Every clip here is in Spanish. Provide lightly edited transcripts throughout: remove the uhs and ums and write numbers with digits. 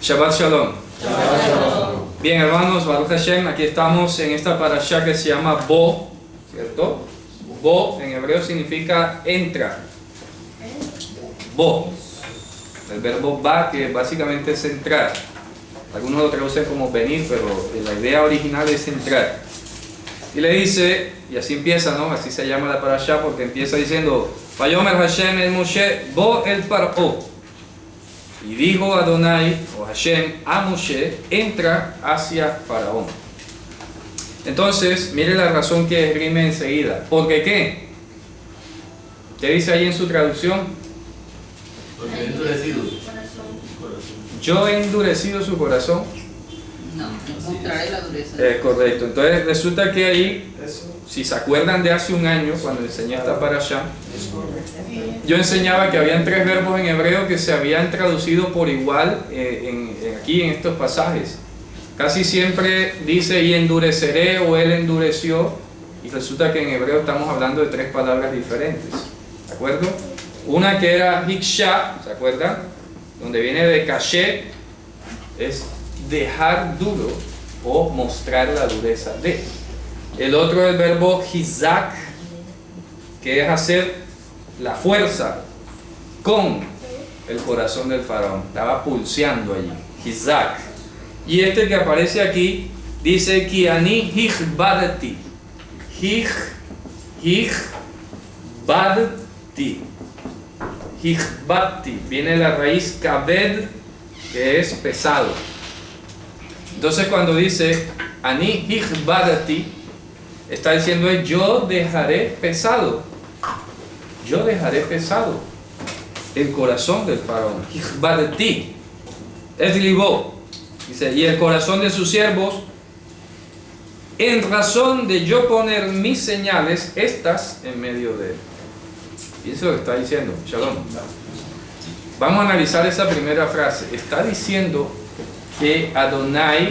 Shabbat Shalom. Bien, hermanos, Baruch Hashem, aquí estamos en esta parashá que se llama Bo, ¿cierto? Bo en hebreo significa entra. Bo. El verbo ba, que básicamente es entrar. Algunos lo traducen como venir, pero la idea original es entrar. Y le dice, y así empieza, ¿no? Así se llama la parashá porque empieza diciendo: Vayomer Hashem el Moshe, Bo el Paró. Y dijo Adonai, o Hashem, a Moshe, entra hacia Faraón. Entonces, mire la razón que esgrime enseguida. ¿Por qué? ¿Qué dice ahí en su traducción? Porque he endurecido su corazón. Yo he endurecido su corazón. No, mostraré la dureza. Correcto. Entonces resulta que ahí, si se acuerdan de hace un año, cuando enseñé esta parashá, yo enseñaba que habían tres verbos en hebreo que se habían traducido por igual aquí en estos pasajes. Casi siempre dice y endureceré o él endureció, y resulta que en hebreo estamos hablando de tres palabras diferentes. ¿De acuerdo? Una que era hiksha, ¿se acuerdan? Donde viene de kashet, es dejar duro o mostrar la dureza de. El otro es el verbo hizak, que es hacer la fuerza con el corazón del faraón. Estaba pulseando allí, hizak. Y este que aparece aquí dice ki ani hichbadti. Hichbadti. Hichbadti. Viene la raíz kabed, que es pesado. Entonces cuando dice ani hichbadti, está diciendo yo dejaré pesado. Yo dejaré pesado el corazón del faraón. Hichbadti. Es libo. Dice, y el corazón de sus siervos, en razón de yo poner mis señales, estas en medio de él. Y eso es lo que está diciendo. Shalom. Vamos a analizar esa primera frase. Está diciendo que Adonai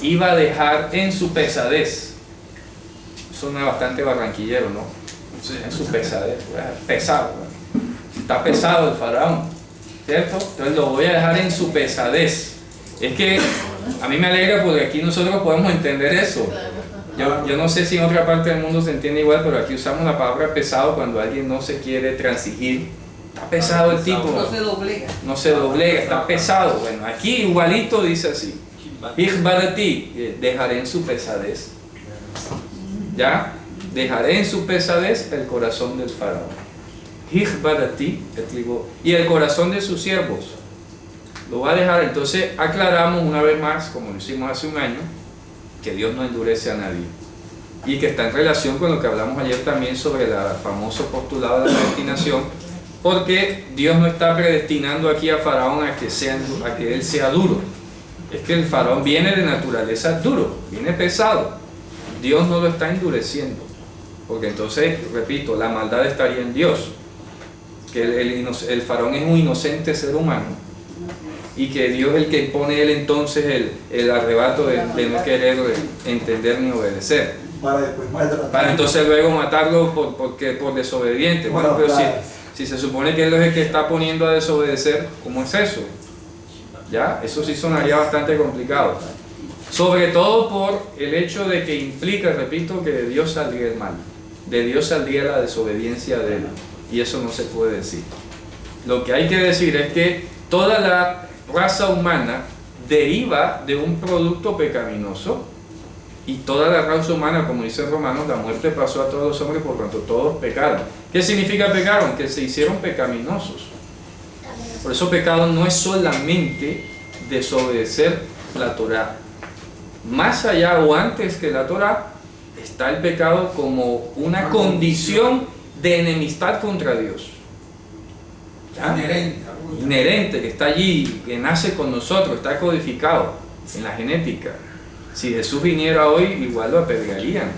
iba a dejar en su pesadez. Suena bastante barranquillero, ¿no? Sí. En su pesadez. Pesado. Está pesado el faraón, ¿cierto? Entonces lo voy a dejar en su pesadez. Es que a mí me alegra porque aquí nosotros podemos entender eso. Yo no sé si en otra parte del mundo se entiende igual, pero aquí usamos la palabra pesado cuando alguien no se quiere transigir. Está pesado el tipo. No se doblega. No se doblega, está pesado. Bueno, aquí igualito dice así. Hichbadati, dejaré en su pesadez. ¿Ya? Dejaré en su pesadez el corazón del faraón. Hichbadati, y el corazón de sus siervos. Lo va a dejar. Entonces aclaramos una vez más, como lo hicimos hace un año, que Dios no endurece a nadie y que está en relación con lo que hablamos ayer también sobre el famoso postulado de la predestinación, porque Dios no está predestinando aquí a Faraón a que él sea duro. Es que el Faraón viene de naturaleza duro, viene pesado. Dios no lo está endureciendo, porque entonces, repito, la maldad estaría en Dios, que el Faraón es un inocente ser humano y que Dios es el que pone él entonces el arrebato de no querer entender ni obedecer, para entonces luego matarlo por desobediente. Bueno, pero si se supone que él es el que está poniendo a desobedecer, ¿cómo es eso? ¿Ya? Eso sí sonaría bastante complicado, sobre todo por el hecho de que implica, repito, que de Dios saldría el mal, de Dios saldría la desobediencia de él, y eso no se puede decir. Lo que hay que decir es que toda la raza humana deriva de un producto pecaminoso, y toda la raza humana, como dice Romanos, la muerte pasó a todos los hombres por cuanto todos pecaron. ¿Qué significa pecaron? Que se hicieron pecaminosos. Por eso pecado no es solamente desobedecer la Torá. Más allá o antes que la Torá está el pecado como una condición de enemistad contra Dios. ¿Ya? Inherente, que está allí, que nace con nosotros, está codificado en la genética. Si Jesús viniera hoy, igual lo apedrearían.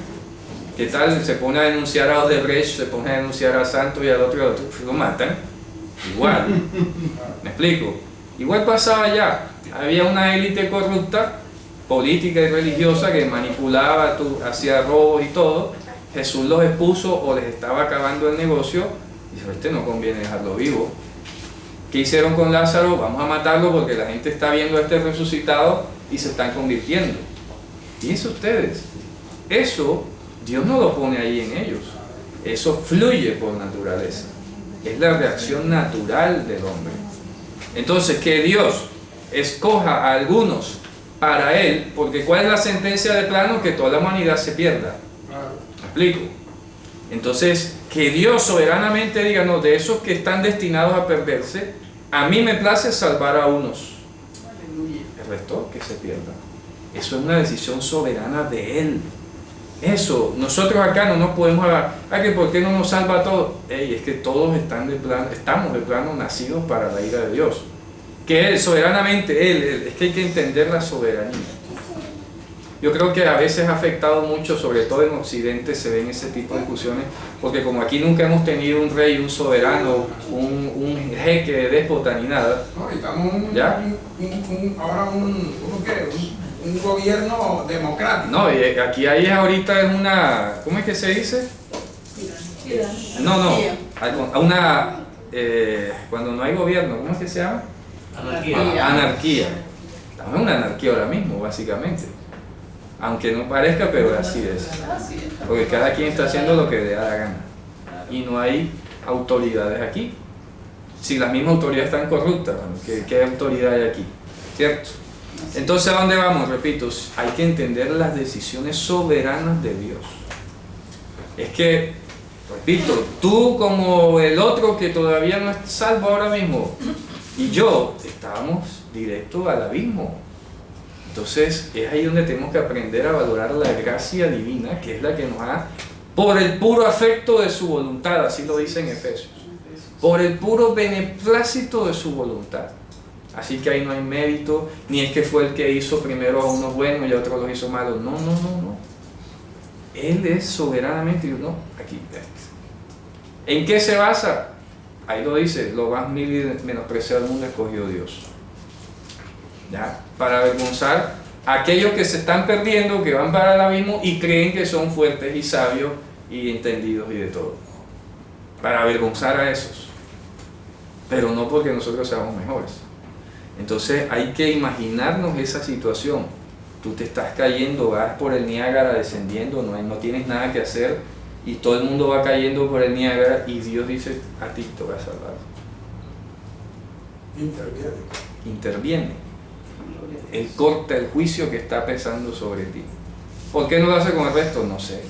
¿Qué tal? Se pone a denunciar a Odebrecht, se pone a denunciar a Santos y al otro, lo matan. Igual. ¿Me explico? Igual pasaba allá. Había una élite corrupta, política y religiosa, que manipulaba, hacía robos y todo. Jesús los expuso o les estaba acabando el negocio. Y dijo, no conviene dejarlo vivo. ¿Qué hicieron con Lázaro? Vamos a matarlo porque la gente está viendo a este resucitado y se están convirtiendo. Fíjense ustedes, eso Dios no lo pone ahí en ellos. Eso fluye por naturaleza. Es la reacción natural del hombre. Entonces, que Dios escoja a algunos para Él, porque ¿cuál es la sentencia de plano? Que toda la humanidad se pierda. ¿Me explico? Entonces, que Dios soberanamente diga, no, de esos que están destinados a perderse, a mí me place salvar a unos. El resto que se pierda. Eso es una decisión soberana de Él. Eso, nosotros acá no nos podemos hablar, que ¿por qué no nos salva a todos? Es que todos estamos de plano nacidos para la ira de Dios. Que Él, soberanamente, Él, es que hay que entender la soberanía. Yo creo que a veces ha afectado mucho, sobre todo en Occidente se ven ese tipo de discusiones, porque como aquí nunca hemos tenido un rey, un soberano, un jeque, déspota ni nada. No, estamos ¿Ya? ahora un gobierno democrático. No, y aquí hay ahorita es una, ¿cómo es que se dice? No, cuando no hay gobierno, ¿cómo es que se llama? Anarquía. Estamos en una anarquía ahora mismo, básicamente. Aunque no parezca, pero así es. Porque cada quien está haciendo lo que le da la gana. Y no hay autoridades aquí. Si las mismas autoridades están corruptas, bueno, ¿qué autoridad hay aquí? ¿Cierto? Entonces, ¿a dónde vamos? Repito, hay que entender las decisiones soberanas de Dios. Es que, repito, tú como el otro que todavía no es salvo ahora mismo, y yo, estábamos directo al abismo. Entonces, es ahí donde tenemos que aprender a valorar la gracia divina, que es la que nos da, por el puro afecto de su voluntad, así lo dice en Efesios, por el puro beneplácito de su voluntad. Así que ahí no hay mérito, ni es que fue el que hizo primero a unos buenos y a otros los hizo malos. No. Él es soberanamente, no, aquí. ¿En qué se basa? Ahí lo dice, lo más vil y menospreciado del mundo escogió Dios. ¿Ya? Para avergonzar a aquellos que se están perdiendo, que van para el abismo y creen que son fuertes y sabios y entendidos y de todo. Para avergonzar a esos. Pero no porque nosotros seamos mejores. Entonces hay que imaginarnos esa situación. Tú te estás cayendo, vas por el Niágara descendiendo, no tienes nada que hacer y todo el mundo va cayendo por el Niágara y Dios dice, a ti te voy a salvar. Interviene. Él corta el juicio que está pesando sobre ti. ¿Por qué no lo hace con el resto? No sé.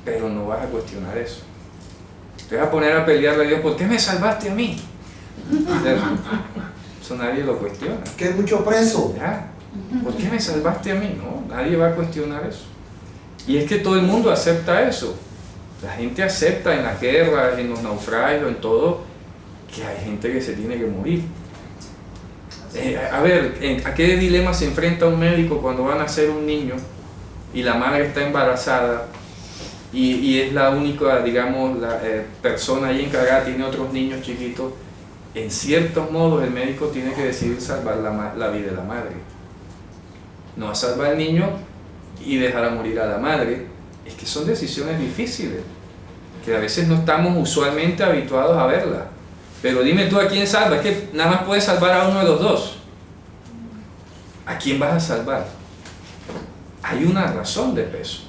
Pero no vas a cuestionar eso. Te vas a poner a pelearle a Dios, ¿por qué me salvaste a mí? Eso nadie lo cuestiona. Que hay mucho preso. ¿Ya? ¿Por qué me salvaste a mí? No, nadie va a cuestionar eso. Y es que todo el mundo acepta eso. La gente acepta en las guerras, en los naufragios, en todo, que hay gente que se tiene que morir. A ver, ¿a qué dilema se enfrenta un médico cuando va a nacer un niño y la madre está embarazada y es la única, digamos, persona ahí encargada, tiene otros niños chiquitos? En ciertos modos el médico tiene que decidir salvar la vida de la madre. No a salvar al niño y dejar a morir a la madre. Es que son decisiones difíciles, que a veces no estamos usualmente habituados a verlas. Pero dime tú a quién salvas, es que nada más puedes salvar a uno de los dos. ¿A quién vas a salvar? Hay una razón de peso,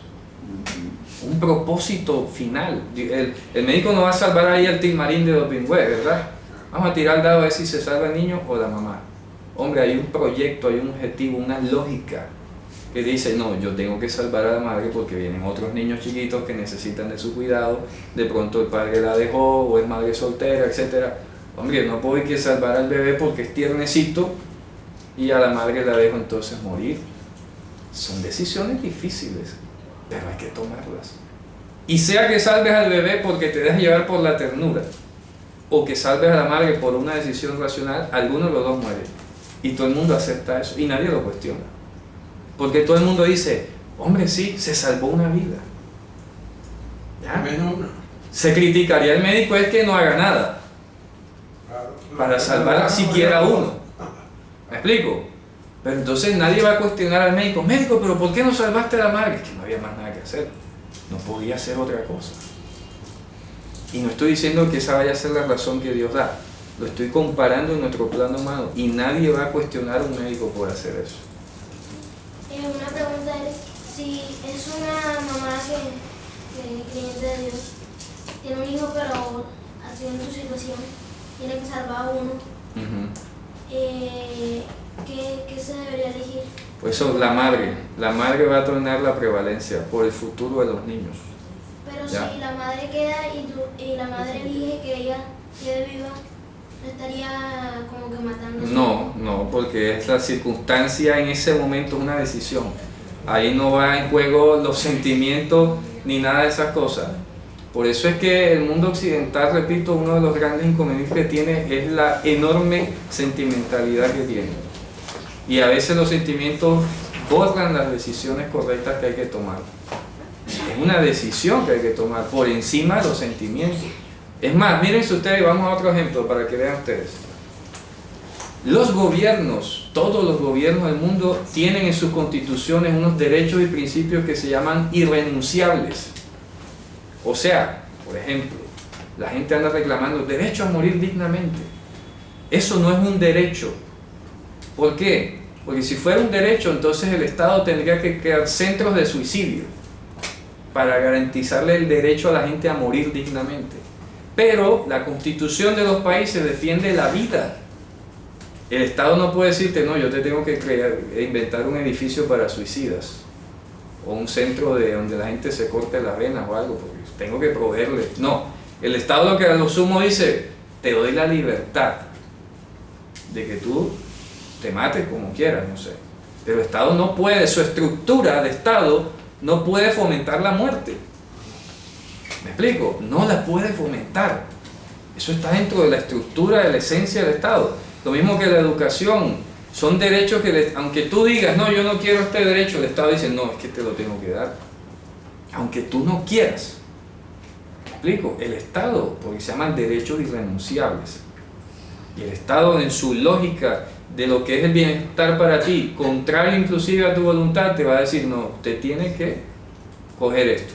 un propósito final. El médico no va a salvar ahí al Tilmarín de Dopingüe, ¿verdad? Vamos a tirar el dado a ver si se salva el niño o la mamá. Hombre, hay un proyecto, hay un objetivo, una lógica que dice, no, yo tengo que salvar a la madre porque vienen otros niños chiquitos que necesitan de su cuidado, de pronto el padre la dejó o es madre soltera, etc. Hombre, no puedo ir que salvar al bebé porque es tiernecito y a la madre la dejo entonces morir. Son decisiones difíciles, pero hay que tomarlas. Y sea que salves al bebé porque te dejas llevar por la ternura, o que salves a la madre por una decisión racional, alguno de los dos muere. Y todo el mundo acepta eso y nadie lo cuestiona. Porque todo el mundo dice, hombre, sí, se salvó una vida. ¿Ya? Menos una. Se criticaría al médico es que no haga nada para salvar siquiera uno. ¿Me explico? Pero entonces nadie va a cuestionar al médico, médico, pero ¿por qué no salvaste a la madre? Es que no había más nada que hacer. No podía hacer otra cosa. Y no estoy diciendo que esa vaya a ser la razón que Dios da. Lo estoy comparando en nuestro plano humano y nadie va a cuestionar a un médico por hacer eso. Una pregunta es, si es una mamá que es creyente de Dios, tiene un hijo pero así en su situación, tiene que salvar a uno, ¿qué se debería elegir? Pues eso, la madre va a tener la prevalencia por el futuro de los niños. Pero ¿Ya? si la madre queda y la madre elige que ella quede viva, ¿no estaría como que matando? No, porque es la circunstancia en ese momento, es una decisión. Ahí no va en juego los sentimientos ni nada de esas cosas. Por eso es que el mundo occidental, repito, uno de los grandes inconvenientes que tiene es la enorme sentimentalidad que tiene. Y a veces los sentimientos borran las decisiones correctas que hay que tomar. Es una decisión que hay que tomar por encima de los sentimientos. Es más, mírense ustedes, vamos a otro ejemplo para que vean ustedes. Los gobiernos, todos los gobiernos del mundo tienen en sus constituciones unos derechos y principios que se llaman irrenunciables. O sea, por ejemplo, la gente anda reclamando derecho a morir dignamente. Eso no es un derecho. ¿Por qué? Porque si fuera un derecho, entonces el Estado tendría que crear centros de suicidio para garantizarle el derecho a la gente a morir dignamente. Pero la Constitución de los países defiende la vida. El Estado no puede decirte, no, yo te tengo que inventar un edificio para suicidas o un centro donde la gente se corte las venas o algo, porque tengo que proveerle. No, el Estado lo que a lo sumo dice, te doy la libertad de que tú te mates como quieras, no sé. Pero el Estado no puede, su estructura de Estado no puede fomentar la muerte. ¿Me explico? No la puede fomentar. Eso está dentro de la estructura, de la esencia del Estado. Lo mismo que la educación. Son derechos que, aunque tú digas, no, yo no quiero este derecho, el Estado dice, no, es que te lo tengo que dar. Aunque tú no quieras. ¿Me explico? El Estado, porque se llaman derechos irrenunciables. Y el Estado, en su lógica de lo que es el bienestar para ti, contrario inclusive a tu voluntad, te va a decir, no, te tiene que coger esto.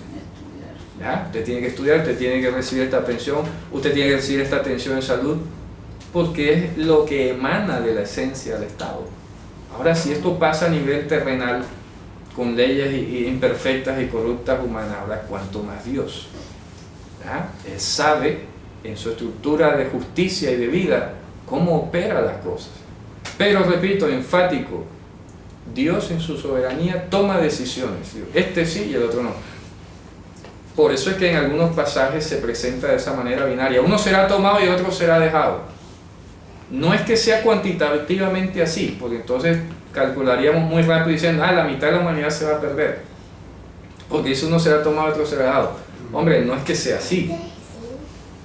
¿Ya? Usted tiene que estudiar, usted tiene que recibir esta pensión, usted tiene que recibir esta atención en salud, porque es lo que emana de la esencia del Estado. Ahora, si esto pasa a nivel terrenal, con leyes imperfectas y corruptas humanas, ahora cuánto más Dios. ¿Ya? Él sabe, en su estructura de justicia y de vida, cómo opera las cosas. Pero, repito, enfático, Dios en su soberanía toma decisiones. Este sí y el otro no. Por eso es que en algunos pasajes se presenta de esa manera binaria. Uno será tomado y otro será dejado. No es que sea cuantitativamente así, porque entonces calcularíamos muy rápido diciendo, la mitad de la humanidad se va a perder. Porque dice uno será tomado y otro será dejado. Hombre, no es que sea así.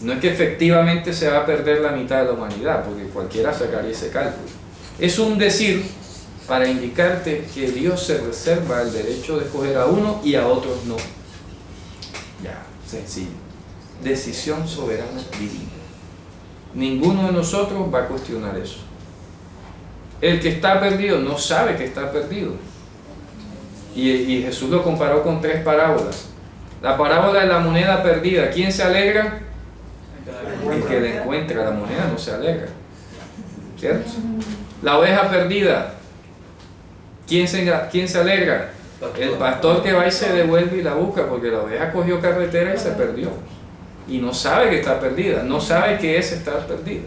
No es que efectivamente se va a perder la mitad de la humanidad, porque cualquiera sacaría ese cálculo. Es un decir para indicarte que Dios se reserva el derecho de escoger a uno y a otros no. Ya, sencillo. Decisión soberana divina. Ninguno de nosotros va a cuestionar eso. El que está perdido no sabe que está perdido. Y Jesús lo comparó con 3 parábolas. La parábola de la moneda perdida. ¿Quién se alegra? El que le encuentra la moneda no se alegra. ¿Cierto? La oveja perdida. ¿Quién se alegra? El pastor que va y se devuelve y la busca, porque la oveja cogió carretera y se perdió. Y no sabe que está perdida, no sabe qué es estar perdido.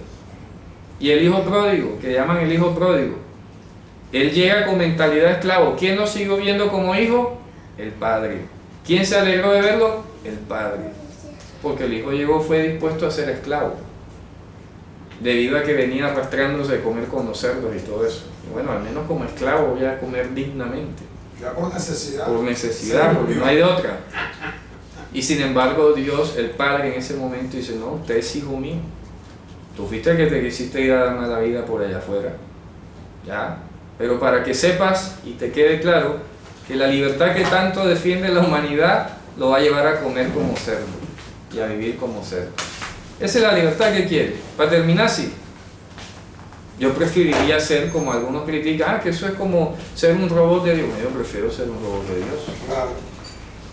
Y el hijo pródigo, que llaman el hijo pródigo, él llega con mentalidad de esclavo. ¿Quién lo siguió viendo como hijo? El padre. ¿Quién se alegró de verlo? El padre. Porque el hijo llegó, fue dispuesto a ser esclavo, debido a que venía arrastrándose a comer con los cerdos y todo eso. Y bueno, al menos como esclavo voy a comer dignamente. Ya por necesidad. Por necesidad, porque no hay de otra. Y sin embargo Dios, el Padre, en ese momento dice, no, usted es hijo mío. Tú fuiste el que te quisiste ir a darme la vida por allá afuera. ¿Ya? Pero para que sepas y te quede claro que la libertad que tanto defiende la humanidad lo va a llevar a comer como cerdo y a vivir como cerdo. Esa es la libertad que quiere. Para terminar, sí. Yo preferiría ser como algunos critican, que eso es como ser un robot de Dios. Yo prefiero ser un robot de Dios. Claro.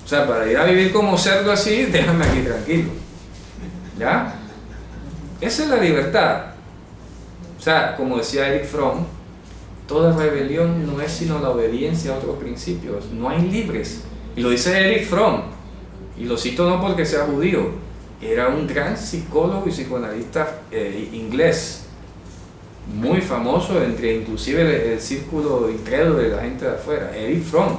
O sea, para ir a vivir como cerdo así, déjame aquí tranquilo. ¿Ya? Esa es la libertad. O sea, como decía Eric Fromm, toda rebelión no es sino la obediencia a otros principios. No hay libres. Y lo dice Eric Fromm. Y lo cito no porque sea judío. Era un gran psicólogo y psicoanalista inglés. Muy famoso entre inclusive el círculo incrédulo de la gente de afuera. Eric Fromm.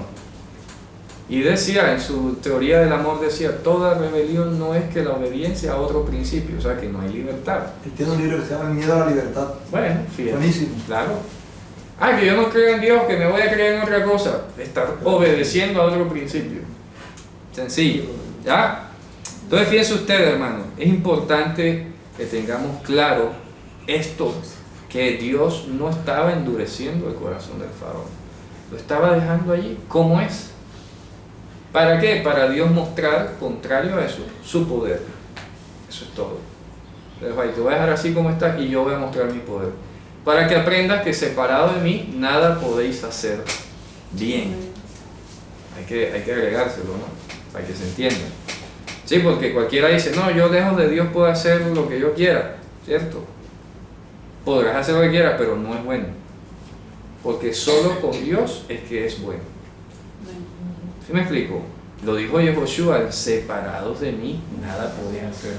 Y decía, en su teoría del amor, decía, toda rebelión no es que la obediencia a otro principio. O sea, que no hay libertad. Él tiene un libro que se llama El miedo a la libertad. Bueno, fíjate. Buenísimo. Claro. Ah, que yo no creo en Dios, que me voy a creer en otra cosa. Estar obedeciendo a otro principio. Sencillo. ¿Ya? Entonces, fíjense ustedes, hermanos, es importante que tengamos claro esto, que Dios no estaba endureciendo el corazón del faraón. Lo estaba dejando allí como es. ¿Para qué? Para Dios mostrar, contrario a eso, su poder. Eso es todo. Entonces, te voy a dejar así como estás y yo voy a mostrar mi poder. Para que aprendas que separado de mí, nada podéis hacer bien. Hay que agregárselo, ¿no? Para que se entienda. Sí, porque cualquiera dice, no, yo lejos de Dios puedo hacer lo que yo quiera, ¿cierto? Podrás hacer lo que quieras, pero no es bueno. Porque solo con Dios es que es bueno. ¿Sí me explico? Lo dijo Yehoshua, separados de mí, nada podéis hacer.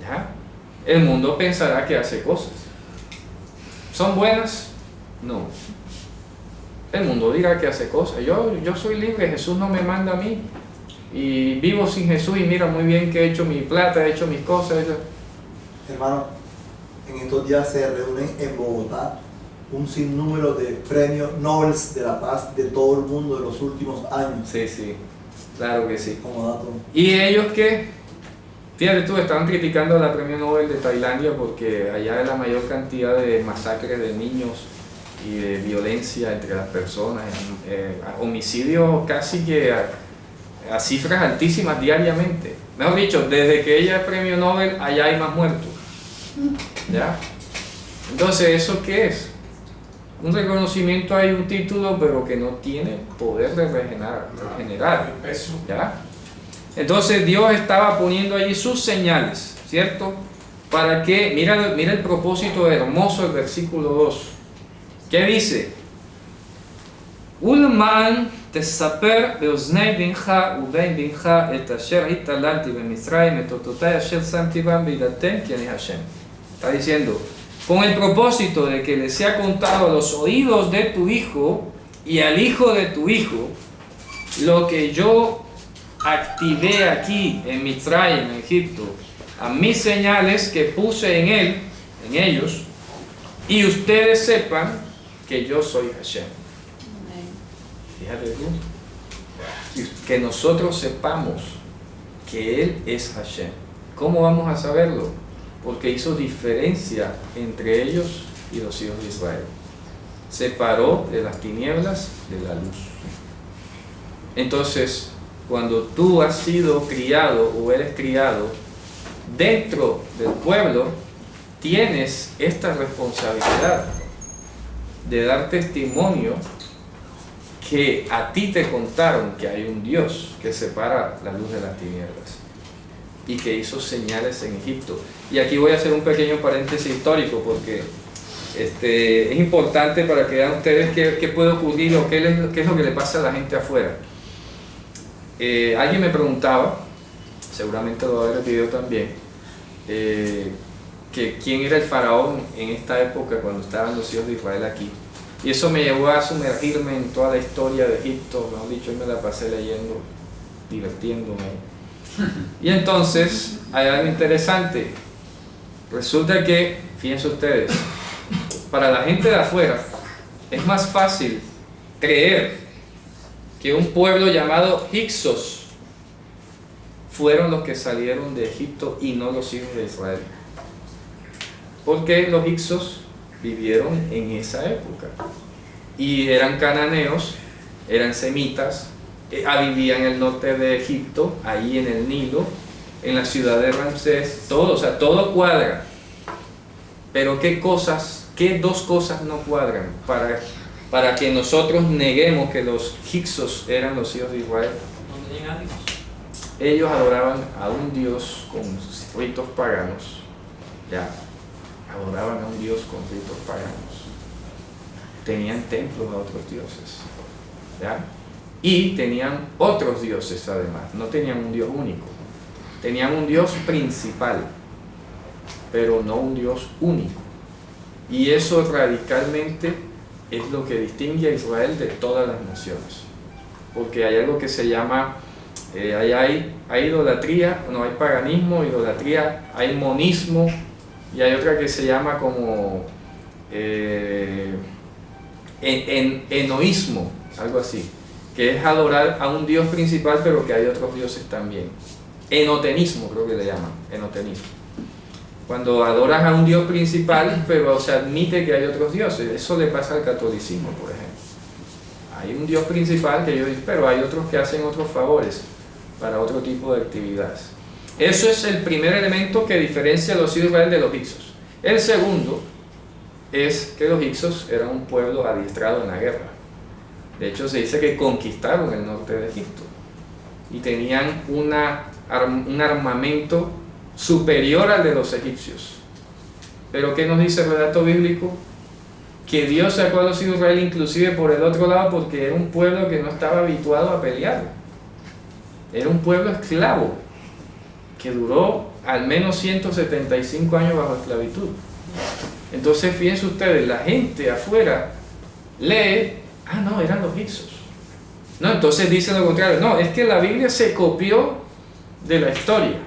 ¿Ya? El mundo pensará que hace cosas. ¿Son buenas? No. El mundo dirá que hace cosas. Yo soy libre, Jesús no me manda a mí. Y vivo sin Jesús y mira muy bien que he hecho mi plata, he hecho mis cosas. Hermano, en estos días se reúnen en Bogotá un sinnúmero de premios Nobel de la Paz de todo el mundo de los últimos años. Sí, sí, claro que sí. Como dato. ¿Y ellos qué? Fíjate tú, estaban criticando a la Premio Nobel de Tailandia porque allá hay la mayor cantidad de masacres de niños y de violencia entre las personas, homicidios casi que a cifras altísimas diariamente. Mejor dicho, desde que ella es Premio Nobel, allá hay más muertos. ¿Ya? Entonces, ¿eso qué es? Un reconocimiento, hay un título, pero que no tiene poder de regenerar. ¿Ya? Entonces Dios estaba poniendo allí sus señales, ¿cierto? Para que, mira el propósito hermoso del versículo 2. ¿Qué dice? Ulman tesaper beoznei bincha ubein bincha et asher hitalalti bemitzrayim et ototai asher samti bam bidatem ki ani Hashem. Está diciendo, con el propósito de que le sea contado a los oídos de tu hijo y al hijo de tu hijo lo que yo activé aquí en Mitzrayim, en Egipto, a mis señales que puse en ellos, y ustedes sepan que yo soy Hashem. Fíjate tú, que nosotros sepamos que Él es Hashem. ¿Cómo vamos a saberlo? Porque hizo diferencia entre ellos y los hijos de Israel. Separó de las tinieblas de la luz. Entonces, cuando tú has sido criado o eres criado dentro del pueblo, tienes esta responsabilidad de dar testimonio que a ti te contaron que hay un Dios que separa la luz de las tinieblas y que hizo señales en Egipto. Y aquí voy a hacer un pequeño paréntesis histórico porque es importante para que vean ustedes qué puede ocurrir o qué es lo que le pasa a la gente afuera. Alguien me preguntaba, seguramente lo va a ver el video también, que quién era el faraón en esta época cuando estaban los hijos de Israel aquí. Y eso me llevó a sumergirme en toda la historia de Egipto, mejor dicho, me la pasé leyendo, divirtiéndome. Y entonces, hay algo interesante. Resulta que, fíjense ustedes, para la gente de afuera es más fácil creer que un pueblo llamado Hyksos fueron los que salieron de Egipto y no los hijos de Israel. Porque los Hyksos vivieron en esa época y eran cananeos, eran semitas, vivían en el norte de Egipto, ahí en el Nilo, en la ciudad de Ramsés, todo, o sea, todo cuadra. Pero ¿qué dos cosas no cuadran para que nosotros neguemos que los Hyksos eran los hijos de Israel? Ellos adoraban a un Dios con ritos paganos, ¿ya? adoraban a un Dios con ritos paganos. Tenían templos a otros dioses, ¿ya? Y tenían otros dioses además, no tenían un Dios único. Tenían un Dios principal, pero no un Dios único. Y eso radicalmente es lo que distingue a Israel de todas las naciones. Porque hay algo que se llama, hay idolatría, no hay paganismo, idolatría, hay monismo, y hay otra que se llama como enoísmo, algo así, que es adorar a un Dios principal, pero que hay otros dioses también. Enotenismo, creo que le llaman, enotenismo. Cuando adoras a un Dios principal, pero se admite que hay otros dioses. Eso le pasa al catolicismo, por ejemplo. Hay un Dios principal que yo digo, pero hay otros que hacen otros favores para otro tipo de actividades. Eso es el primer elemento que diferencia a los hijos de Israel de los hicsos. El segundo es que los hicsos eran un pueblo adiestrado en la guerra. De hecho, se dice que conquistaron el norte de Egipto y tenían un armamento superior al de los egipcios. Pero ¿qué nos dice el relato bíblico? Que Dios sacó a los hijos de Israel inclusive por el otro lado, porque era un pueblo que no estaba habituado a pelear. Era un pueblo esclavo que duró al menos 175 años bajo esclavitud. Entonces fíjense ustedes, la gente afuera lee, no, eran los hicsos. No, entonces dice lo contrario, no, es que la Biblia se copió de la historia.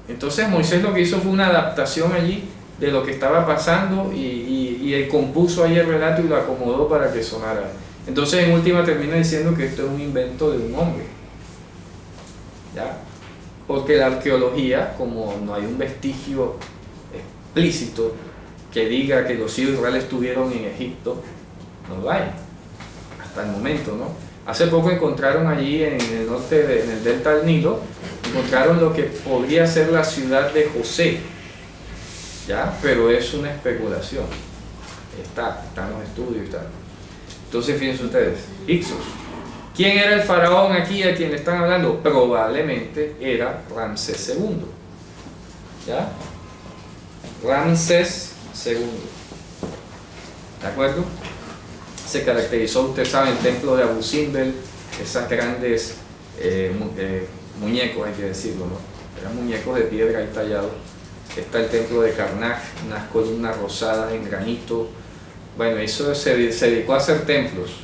Entonces Moisés lo que hizo fue una adaptación allí de lo que estaba pasando y él compuso ahí el relato y lo acomodó para que sonara. Entonces en última termina diciendo que esto es un invento de un hombre, ¿ya? Porque la arqueología, como no hay un vestigio explícito que diga que los hijos de Israel estuvieron en Egipto, no lo hay hasta el momento, ¿no? Hace poco encontraron allí en el norte, en el delta del Nilo, encontraron lo que podría ser la ciudad de José, ¿ya? Pero es una especulación. Están los estudios y tal. Entonces fíjense ustedes, Hicsos. ¿Quién era el faraón aquí a quien le están hablando? Probablemente era Ramsés II, ¿ya? Ramsés II, ¿de acuerdo? Se caracterizó, usted sabe, el templo de Abu Simbel, esas grandes muñecos, hay que decirlo, ¿no? Eran muñecos de piedra ahí tallados. Está el templo de Karnak, unas columnas rosadas en granito. Bueno, eso se dedicó a hacer templos.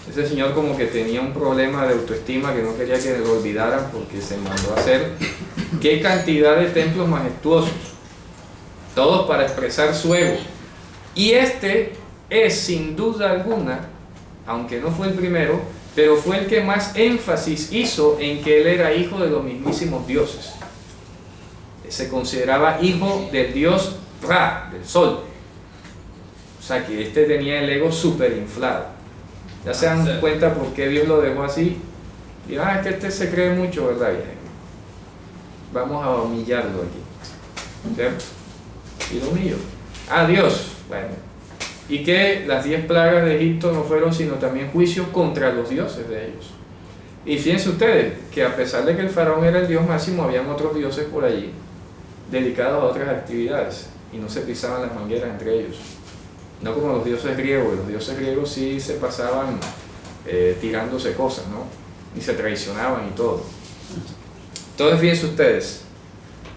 Ese señor como que tenía un problema de autoestima que no quería que lo olvidaran, porque se mandó a hacer qué cantidad de templos majestuosos, todos para expresar su ego. Y este es sin duda alguna, aunque no fue el primero, pero fue el que más énfasis hizo en que él era hijo de los mismísimos dioses. Se consideraba hijo del dios Ra, del sol. O sea que este tenía el ego súper inflado. Ya se dan cuenta por qué Dios lo dejó así. Y es que este se cree mucho, ¿verdad? Vamos a humillarlo aquí, ¿cierto? Y lo humillo. Dios, bueno. Y que las 10 plagas de Egipto no fueron sino también juicios contra los dioses de ellos. Y fíjense ustedes que a pesar de que el faraón era el dios máximo, habían otros dioses por allí dedicados a otras actividades y no se pisaban las mangueras entre ellos. No como los dioses griegos. Los dioses griegos sí se pasaban tirándose cosas, ¿no? Y se traicionaban y todo. Entonces fíjense ustedes,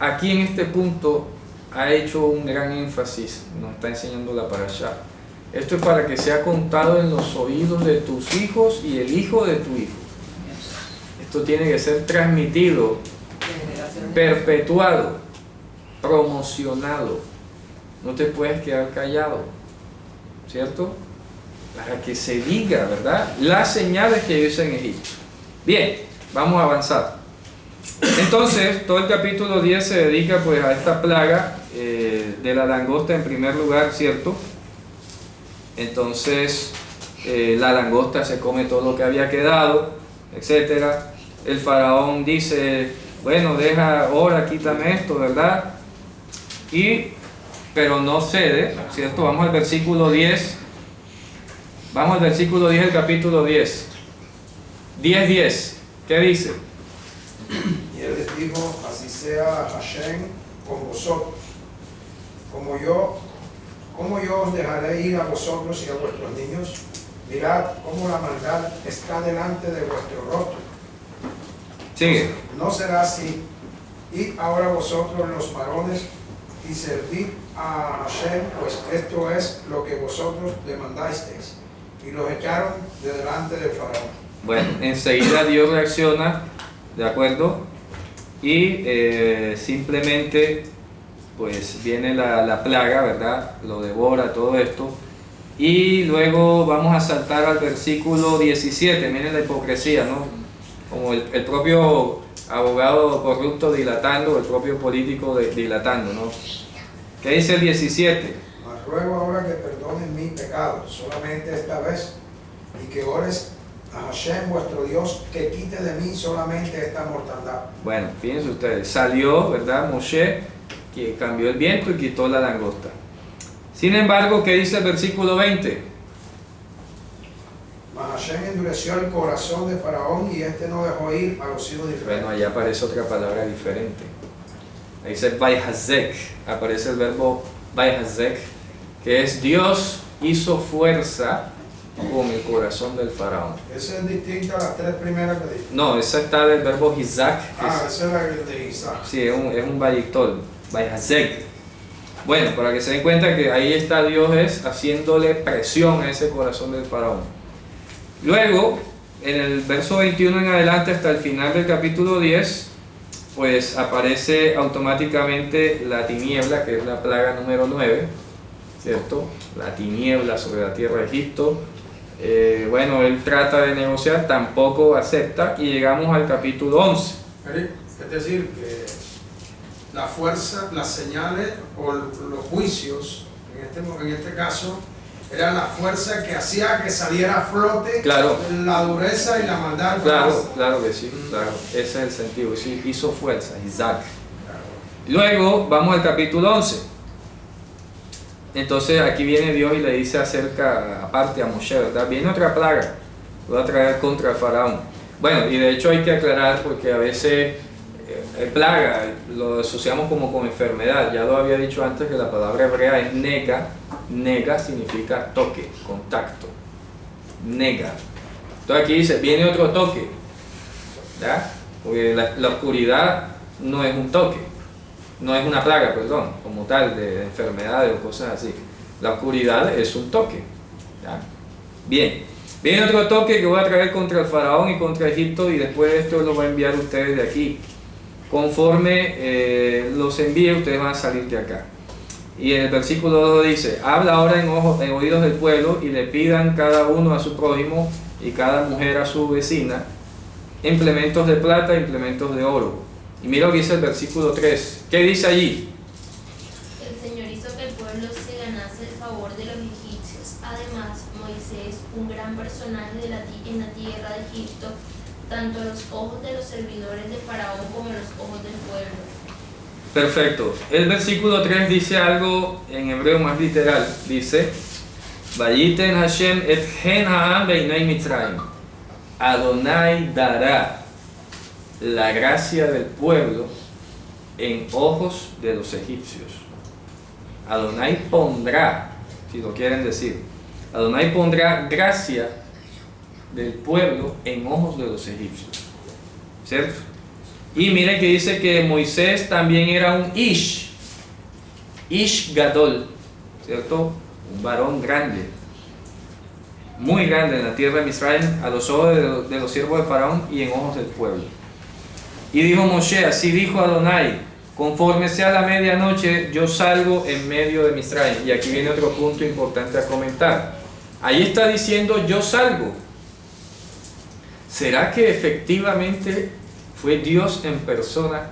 aquí en este punto ha hecho un gran énfasis, nos está enseñando la parashá. Esto es para que sea contado en los oídos de tus hijos y el hijo de tu hijo. Esto tiene que ser transmitido, perpetuado, promocionado. No te puedes quedar callado, ¿cierto? Para que se diga, ¿verdad?, las señales que Dios en Egipto. Bien, vamos a avanzar. Entonces, todo el capítulo 10 se dedica pues a esta plaga de la langosta en primer lugar, ¿cierto? Entonces, la langosta se come todo lo que había quedado, etcétera. El faraón dice, bueno, deja ahora, quítame esto, ¿verdad? Pero no cede, ¿cierto? Vamos al versículo 10. Vamos al versículo 10 del capítulo 10. 10:10. ¿Qué dice? Y él les dijo, así sea Hashem con vosotros. ¿Cómo yo os dejaré ir a vosotros y a vuestros niños? Mirad cómo la maldad está delante de vuestro rostro. Sigue. No será así. Id ahora vosotros los varones y servid a Hashem, pues esto es lo que vosotros demandasteis. Y los echaron de delante del faraón. Bueno, enseguida Dios reacciona, ¿de acuerdo? Y simplemente pues viene la plaga, ¿verdad? Lo devora todo esto. Y luego vamos a saltar al versículo 17. Miren la hipocresía, ¿no? Como el propio abogado corrupto dilatando, el propio político dilatando, ¿no? ¿Qué dice el 17? Mas ruego ahora que perdonen mi pecado, solamente esta vez, y que ores a Hashem vuestro Dios, que quite de mí solamente esta mortandad. Bueno, fíjense ustedes, salió, ¿verdad? Moshe, que cambió el viento y quitó la langosta. Sin embargo, ¿qué dice el versículo 20? Mas Hashem endureció el corazón de Faraón y este no dejó ir a los hijos de Israel. Bueno, allá aparece otra palabra diferente. Ahí dice Vayhazek, aparece el verbo Vayhazek, que es Dios hizo fuerza con el corazón del faraón. Ese es distinto a las tres primeras que dije. No, esa está del verbo Hizak. Ese era el de Isaac. Sí, es un vayictol, Vayhazek. Bueno, para que se den cuenta que ahí está Dios haciéndole presión a ese corazón del faraón. Luego, en el verso 21 en adelante hasta el final del capítulo 10, pues aparece automáticamente la tiniebla, que es la plaga número 9, ¿cierto? La tiniebla sobre la tierra de Egipto. Bueno, él trata de negociar, tampoco acepta, y llegamos al capítulo 11. Es decir, que la fuerza, las señales o los juicios, en este caso, era la fuerza que hacía que saliera a flote, Claro. la dureza y la maldad. Claro que sí, claro, ese es el sentido, sí, hizo fuerza, Isaac. Luego vamos al capítulo 11. Entonces aquí viene Dios y le dice acerca, aparte a Moshe, ¿verdad? Viene otra plaga, lo va a traer contra el faraón. Bueno, y de hecho hay que aclarar porque a veces plaga lo asociamos como con enfermedad. Ya lo había dicho antes que la palabra hebrea es nega. Nega significa toque, contacto. Nega. Entonces aquí dice, viene otro toque. ¿Ya? Porque la oscuridad no es un toque. No es una plaga, perdón, como tal, de enfermedades o cosas así. La oscuridad es un toque. ¿Ya? Bien. Viene otro toque que voy a traer contra el faraón y contra Egipto, y después de esto lo voy a enviar a ustedes de aquí. Conforme los envíe, ustedes van a salir de acá. Y en el versículo 2 dice, habla ahora en oídos del pueblo y le pidan cada uno a su prójimo y cada mujer a su vecina implementos de plata e implementos de oro. Y mira lo que dice el versículo 3. ¿Qué dice allí? El Señor hizo que el pueblo se ganase el favor de los egipcios. Además, Moisés, un gran personaje en la tierra de Egipto, tanto a los ojos de los servidores de Faraón como a los ojos del pueblo. Perfecto. El versículo 3 dice algo en hebreo más literal. Dice, Vayiten Hashem et gen ha'am beinei Mitzrayim. Adonai dará la gracia del pueblo en ojos de los egipcios. Adonai pondrá, si lo quieren decir, Adonai pondrá gracia del pueblo en ojos de los egipcios. ¿Cierto? Y miren que dice que Moisés también era un Ish Gadol, ¿cierto? Un varón grande, muy grande en la tierra de Misraim, a los ojos de los siervos de Faraón y en ojos del pueblo. Y dijo Moshe, así dijo Adonai, conforme sea la medianoche, yo salgo en medio de Misraim. Y aquí viene otro punto importante a comentar. Ahí está diciendo yo salgo. ¿Será que efectivamente fue Dios en persona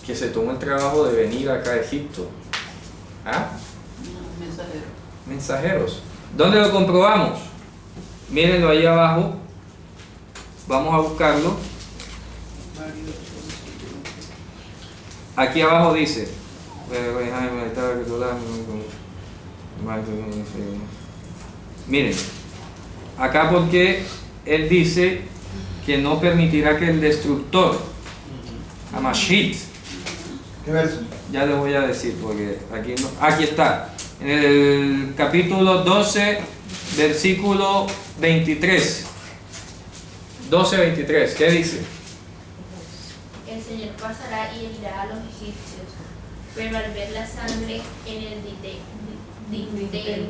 que se tomó el trabajo de venir acá a Egipto? ¿Ah? Mensajeros. ¿Dónde lo comprobamos? Mírenlo ahí abajo. Vamos a buscarlo. Aquí abajo dice, miren, acá porque él dice que no permitirá que el destructor, Hamashit, ¿Qué verso? Ya les voy a decir, porque aquí no, aquí está. En el capítulo 12, versículo 23. 12:23, ¿qué dice? El Señor pasará y herirá a los egipcios, pero al ver la sangre en el dintel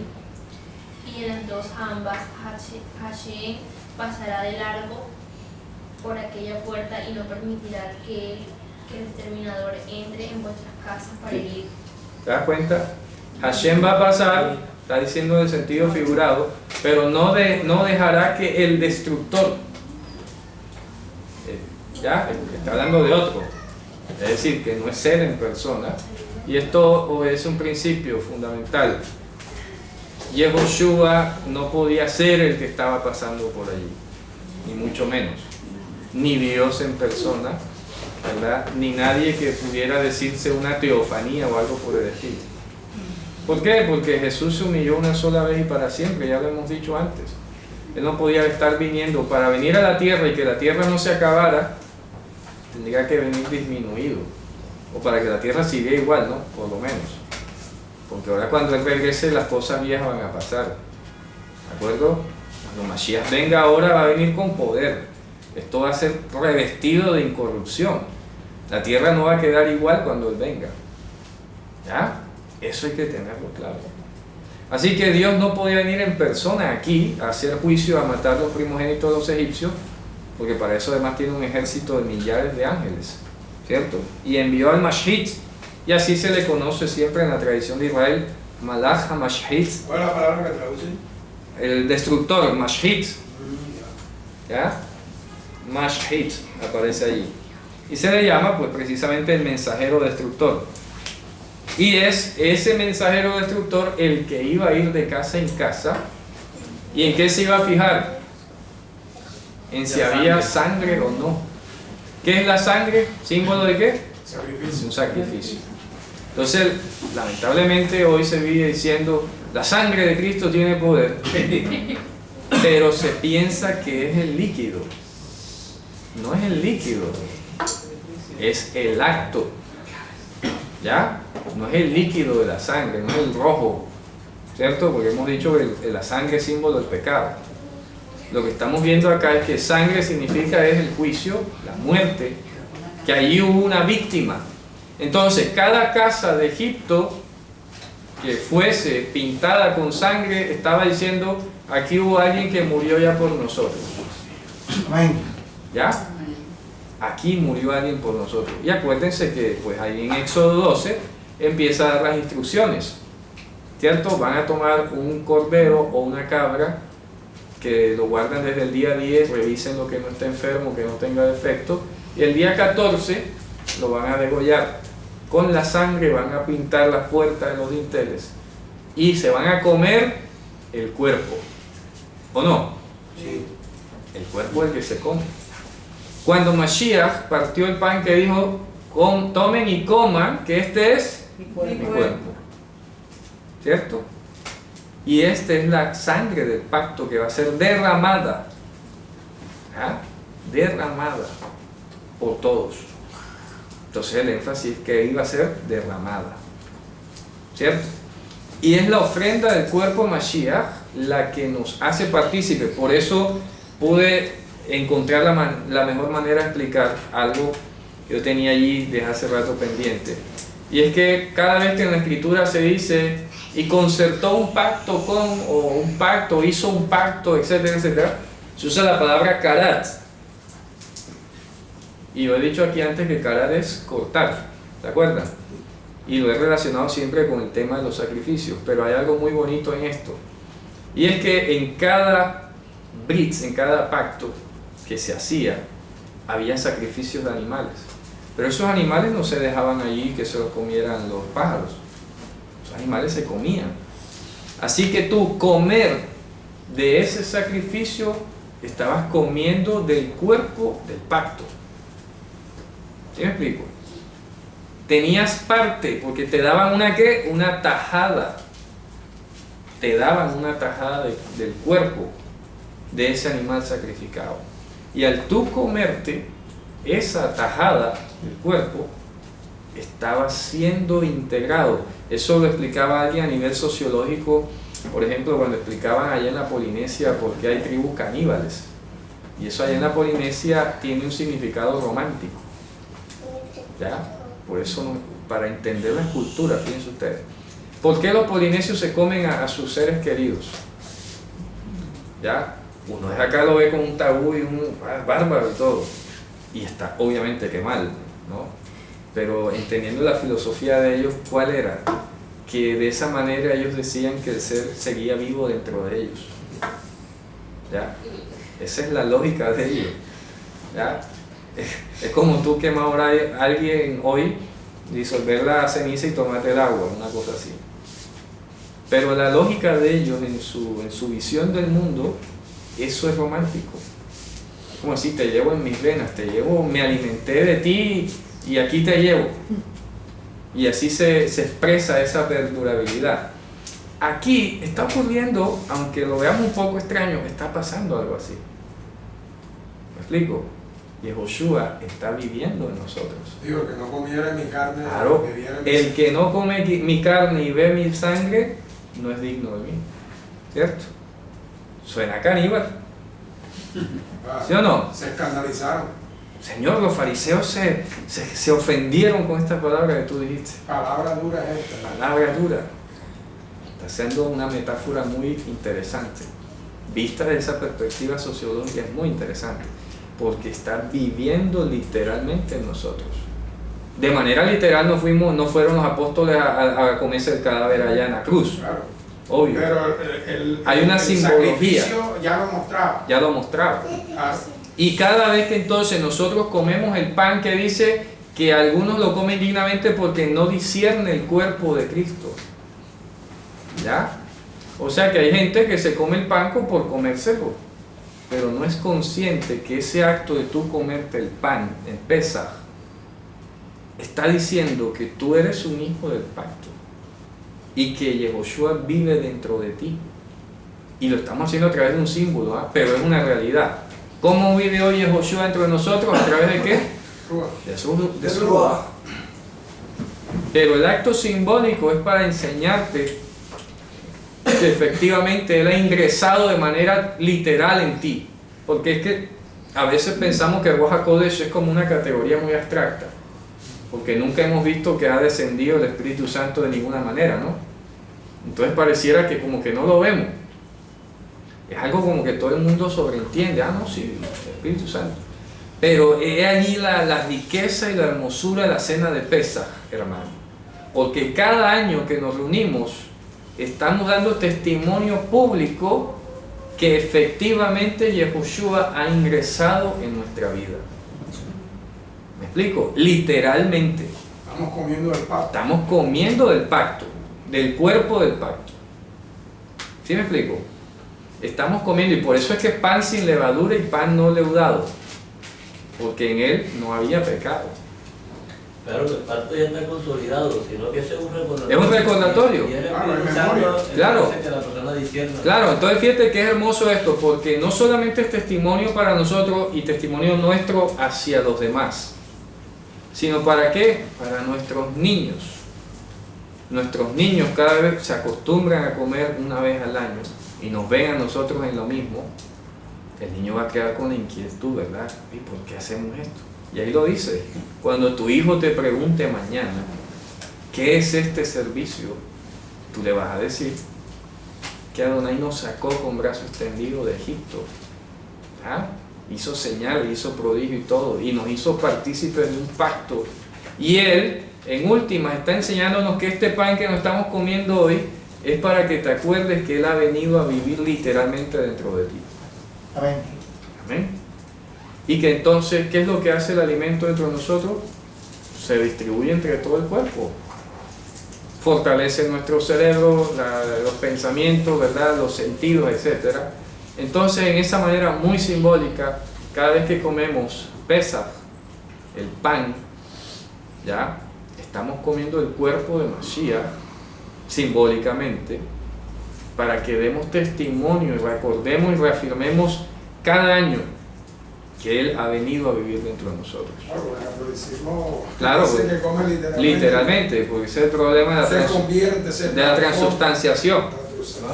y en las dos ambas, Hashem pasará de largo por aquella puerta y no permitirá que el exterminador entre en vuestras casas para herir. ¿Te das cuenta? Hashem va a pasar, está diciendo en el sentido figurado, pero no dejará que el destructor, ya, está hablando de otro, es decir, que no es él en persona, y esto es un principio fundamental. Yehoshua no podía ser el que estaba pasando por allí, ni mucho menos, ni Dios en persona, ¿verdad? Ni nadie que pudiera decirse una teofanía o algo por el estilo. ¿Por qué? Porque Jesús se humilló una sola vez y para siempre, ya lo hemos dicho antes. Él no podía estar viniendo, para venir a la tierra y que la tierra no se acabara, tendría que venir disminuido, o para que la tierra siga igual, ¿no? Por lo menos. Porque ahora cuando Él regrese las cosas viejas van a pasar, ¿de acuerdo? Cuando Mashiach venga ahora va a venir con poder. Esto va a ser revestido de incorrupción. La tierra no va a quedar igual cuando Él venga. ¿Ya? Eso hay que tenerlo claro. Así que Dios no podía venir en persona aquí a hacer juicio, a matar los primogénitos de los egipcios, porque para eso además tiene un ejército de millares de ángeles, ¿cierto? Y envió al Mashhit, y así se le conoce siempre en la tradición de Israel, Malach HaMashhit. ¿Cuál es la palabra que traduce? El destructor, Mashhit. ¿Ya? Mashhit aparece allí. Y se le llama pues precisamente el mensajero destructor. Y es ese mensajero destructor el que iba a ir de casa en casa. ¿Y en qué se iba a fijar? En si había sangre o no. ¿Qué es la sangre? ¿Símbolo de qué? Sacrificio. Un sacrificio. Entonces, lamentablemente hoy se vive diciendo, la sangre de Cristo tiene poder, pero se piensa que es el líquido. No es el líquido, es el acto. ¿Ya? No es el líquido de la sangre, no es el rojo, ¿cierto? Porque hemos dicho que la sangre es símbolo del pecado. Lo que estamos viendo acá es que sangre significa es el juicio, la muerte, que allí hubo una víctima. Entonces, cada casa de Egipto que fuese pintada con sangre estaba diciendo, aquí hubo alguien que murió ya por nosotros. Amén. ¿Ya? Aquí murió alguien por nosotros. Y acuérdense que pues ahí en Éxodo 12 empieza a dar las instrucciones, ¿cierto? Van a tomar un cordero o una cabra que lo guardan desde el día 10, revisen lo que no esté enfermo, que no tenga defecto, y el día 14 lo van a degollar. Con la sangre van a pintar las puertas de los dinteles y se van a comer el cuerpo, ¿o no? Sí. El cuerpo es el que se come. Cuando Mashiach partió el pan, que dijo, tomen y coman, que este es mi cuerpo, ¿cierto? Y esta es la sangre del pacto que va a ser derramada, ¿ah? Derramada por todos. Entonces el énfasis que iba a ser derramada, ¿cierto? Y es la ofrenda del cuerpo Mashiach la que nos hace partícipes. Por eso pude encontrar la mejor manera de explicar algo que yo tenía allí desde hace rato pendiente. Y es que cada vez que en la escritura se dice y concertó un pacto con, o un pacto, hizo un pacto, etcétera, etcétera, se usa la palabra karat. Y yo he dicho aquí antes que karat es cortar, ¿se acuerdan? Y lo he relacionado siempre con el tema de los sacrificios, pero hay algo muy bonito en esto. Y es que en cada brit, en cada pacto que se hacía, había sacrificios de animales. Pero esos animales no se dejaban allí que se los comieran los pájaros. Los animales se comían. Así que tú comer de ese sacrificio, estabas comiendo del cuerpo del pacto. ¿Sí me explico? Tenías parte, porque te daban una ¿qué? Una tajada. Te daban una tajada del cuerpo de ese animal sacrificado. Y al tú comerte esa tajada del cuerpo, estaba siendo integrado. Eso lo explicaba alguien a nivel sociológico, por ejemplo, cuando explicaban allá en la Polinesia por qué hay tribus caníbales. Y eso allá en la Polinesia tiene un significado romántico. ¿Ya? Por eso, para entender la cultura, fíjense ustedes. ¿Por qué los polinesios se comen a sus seres queridos? ¿Ya? Uno de acá lo ve con un tabú y un bárbaro y todo. Y está obviamente que mal, ¿no? Pero entendiendo la filosofía de ellos, ¿cuál era? Que de esa manera ellos decían que el ser seguía vivo dentro de ellos. ¿Ya? Esa es la lógica de ellos. ¿Ya? Es como tú quemar a alguien hoy, disolver la ceniza y tomarte el agua, una cosa así. Pero la lógica de ellos en su visión del mundo, eso es romántico. Como si te llevo en mis venas, me alimenté de ti y aquí te llevo. Y así se expresa esa perdurabilidad. Aquí está ocurriendo, aunque lo veamos un poco extraño, está pasando algo así. ¿Me explico? Yehoshua está viviendo en nosotros. Digo, que no comiera mi carne, claro, bebiera mi el que no come mi carne y ve mi sangre no es digno de mí, ¿cierto? Suena caníbal, ¿sí o no? Se escandalizaron. Señor, los fariseos se ofendieron con esta palabra que tú dijiste. Palabra dura es esta. Palabra dura. Está haciendo una metáfora muy interesante. Vista de esa perspectiva sociológica es muy interesante, porque está viviendo literalmente en nosotros. De manera literal no fueron los apóstoles a comerse el cadáver allá en la cruz. Claro. Obvio. Pero hay una simbología. Ya lo mostraba. Ya lo mostraba. Claro. Y cada vez que entonces nosotros comemos el pan que dice que algunos lo comen dignamente porque no discierne el cuerpo de Cristo. ¿Ya? O sea que hay gente que se come el pan por comérselo, pero no es consciente que ese acto de tú comerte el pan en Pesaj está diciendo que tú eres un hijo del pacto y que Yehoshua vive dentro de ti. Y lo estamos haciendo a través de un símbolo, ¿eh? Pero es una realidad. ¿Cómo vive hoy Yehoshua dentro de nosotros? ¿A través de qué? De su Ruach. Pero el acto simbólico es para enseñarte que efectivamente Él ha ingresado de manera literal en ti. Porque es que a veces pensamos que Ruach HaKodesh es como una categoría muy abstracta, porque nunca hemos visto que ha descendido el Espíritu Santo de ninguna manera, ¿no? Entonces pareciera que como que no lo vemos. Es algo como que todo el mundo sobreentiende. Ah, no, sí, el Espíritu Santo. Pero he allí la riqueza y la hermosura de la cena de Pesaj, hermano. Porque cada año que nos reunimos, estamos dando testimonio público que efectivamente Yehoshua ha ingresado en nuestra vida. ¿Me explico? Literalmente. Estamos comiendo del pacto. Estamos comiendo del pacto, del cuerpo del pacto. ¿Sí me explico? Estamos comiendo, y por eso es que pan sin levadura y pan no leudado, porque en él no había pecado. Claro que el pacto ya está consolidado, sino que ese es un recordatorio. Es un recordatorio. Y él Claro, es Claro. que la persona discierna. Claro, entonces fíjate que es hermoso esto, porque no solamente es testimonio para nosotros y testimonio nuestro hacia los demás, sino ¿para qué? Para nuestros niños. Nuestros niños cada vez se acostumbran a comer una vez al año y nos ven a nosotros en lo mismo. El niño va a quedar con la inquietud, ¿verdad? ¿Y por qué hacemos esto? Y ahí lo dice, cuando tu hijo te pregunte mañana, ¿qué es este servicio? Tú le vas a decir que Adonai nos sacó con brazo extendido de Egipto. ¿Ah? Hizo señales, hizo prodigio y todo, y nos hizo partícipes de un pacto. Y Él, en última, está enseñándonos que este pan que nos estamos comiendo hoy es para que te acuerdes que Él ha venido a vivir literalmente dentro de ti. Amén. Amén. Y que entonces, ¿qué es lo que hace el alimento dentro de nosotros? Se distribuye entre todo el cuerpo. Fortalece nuestro cerebro, los pensamientos, ¿verdad? Los sentidos, etc. Entonces, en esa manera muy simbólica, cada vez que comemos Pesaj, el pan, ¿ya? Estamos comiendo el cuerpo de Mashiach, simbólicamente, para que demos testimonio y recordemos y reafirmemos cada año que Él ha venido a vivir dentro de nosotros. Claro, el catolicismo Claro, dice pues, que come literalmente. Literalmente, porque ese es el problema de Se convierte, se de la transubstanciación.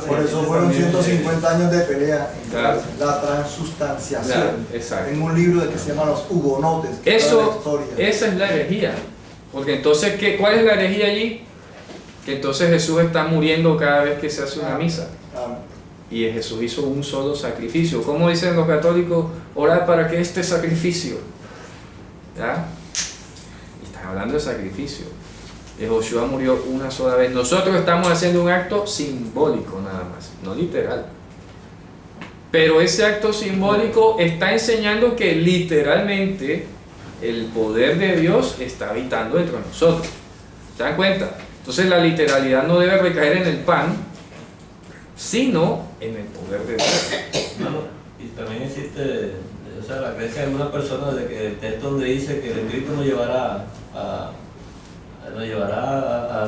Por eso fueron 150 años de pelea. Claro. La transustanciación. Claro, exacto. En un libro que se llama Los Hugonotes. que Eso, toda la historia. esa es la herejía. Porque entonces, ¿cuál es la herejía allí? Que entonces Jesús está muriendo cada vez que se hace una misa. Ah, Y Jesús hizo un solo sacrificio. ¿Cómo dicen los católicos? Orar para que este sacrificio. ¿Ya? Y están hablando de sacrificio. Josué murió una sola vez. Nosotros estamos haciendo un acto simbólico nada más, no literal. Pero ese acto simbólico está enseñando que literalmente el poder de Dios está habitando dentro de nosotros. ¿Se dan cuenta? Entonces la literalidad no debe recaer en el pan, sino en el poder de Dios. Bueno, y también existe, o sea, la creencia de algunas personas de que el texto donde dice que el Espíritu nos llevará a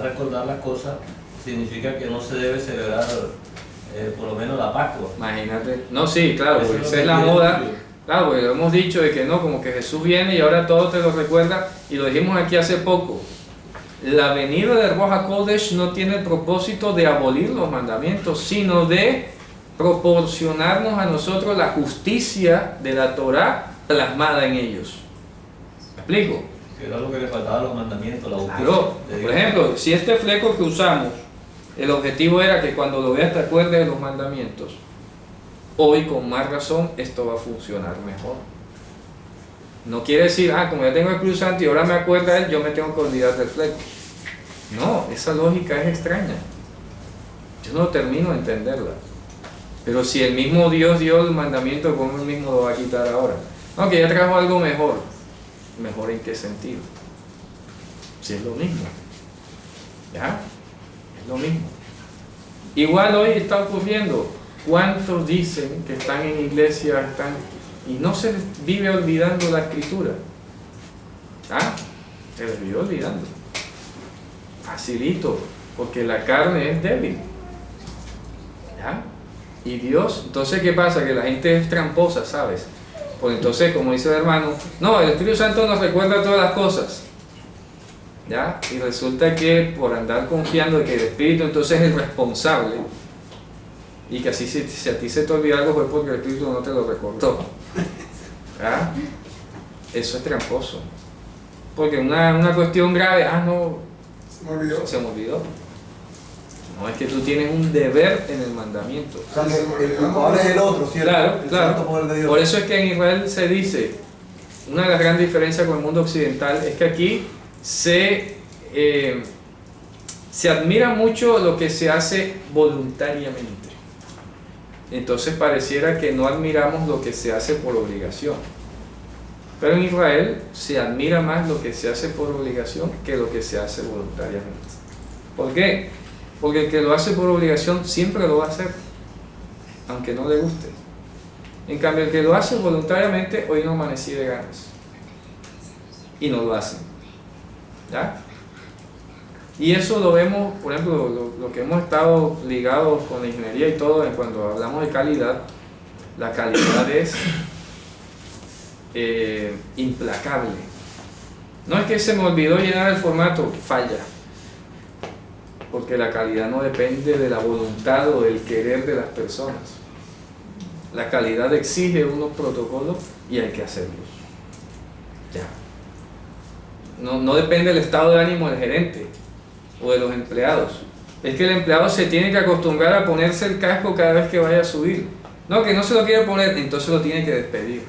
recordar las cosas, significa que no se debe celebrar por lo menos la Pascua. Imagínate. No, sí, claro, Eso porque es esa lo que es la quiere moda. decir. Claro, porque lo hemos dicho de que no, como que Jesús viene y ahora todo te lo recuerda, y lo dijimos aquí hace poco. La venida de Ruach HaKodesh no tiene el propósito de abolir los mandamientos, sino de proporcionarnos a nosotros la justicia de la Torah plasmada en ellos. ¿Me explico? Que era lo que le faltaba a los mandamientos, la justicia. Claro. de Dios. Por ejemplo, si este fleco que usamos, el objetivo era que cuando lo veas te acuerdes de los mandamientos, hoy con más razón esto va a funcionar mejor. No quiere decir, como ya tengo el Espíritu Santo y ahora me acuerda él, yo me tengo que olvidar del fleco. No, esa lógica es extraña. Yo no termino de entenderla. Pero si el mismo Dios dio el mandamiento, ¿cómo él mismo lo va a quitar ahora? No, que ya trajo algo mejor. ¿Mejor en qué sentido? Si es lo mismo. ¿Ya? Es lo mismo. Igual hoy está ocurriendo. ¿Cuántos dicen que están en iglesia y no se les vive olvidando la escritura? Se les vive olvidando. Facilito, porque la carne es débil. ¿Ya? Y Dios, entonces ¿qué pasa? Que la gente es tramposa, ¿sabes? Pues entonces, como dice el hermano, no, el Espíritu Santo nos recuerda todas las cosas. ¿Ya? Y resulta que por andar confiando en que el Espíritu entonces es el responsable, y que así si a ti se te olvida algo fue porque el Espíritu no te lo recordó. ¿Ya? Eso es tramposo. Porque una cuestión grave, no, se me olvidó. No, es que tú tienes un deber en el mandamiento. O sea, que el culpable es el otro, ¿cierto? Claro, El claro. santo poder de Dios. Por eso es que en Israel se dice, una de las grandes diferencias con el mundo occidental es que aquí se admira mucho lo que se hace voluntariamente. Entonces pareciera que no admiramos lo que se hace por obligación. Pero en Israel se admira más lo que se hace por obligación que lo que se hace voluntariamente. ¿Por qué? Porque el que lo hace por obligación siempre lo va a hacer, aunque no le guste. En cambio, el que lo hace voluntariamente, hoy no amanecí de ganas. Y no lo hacen. ¿Ya? Y eso lo vemos, por ejemplo, lo que hemos estado ligados con la ingeniería y todo, cuando hablamos de calidad, la calidad es implacable. No es que se me olvidó llenar el formato, falla. Porque la calidad no depende de la voluntad o del querer de las personas. La calidad exige unos protocolos y hay que hacerlos. Ya. No depende del estado de ánimo del gerente o de los empleados. Es que el empleado se tiene que acostumbrar a ponerse el casco cada vez que vaya a subir. No, que no se lo quiere poner, entonces lo tiene que despedir.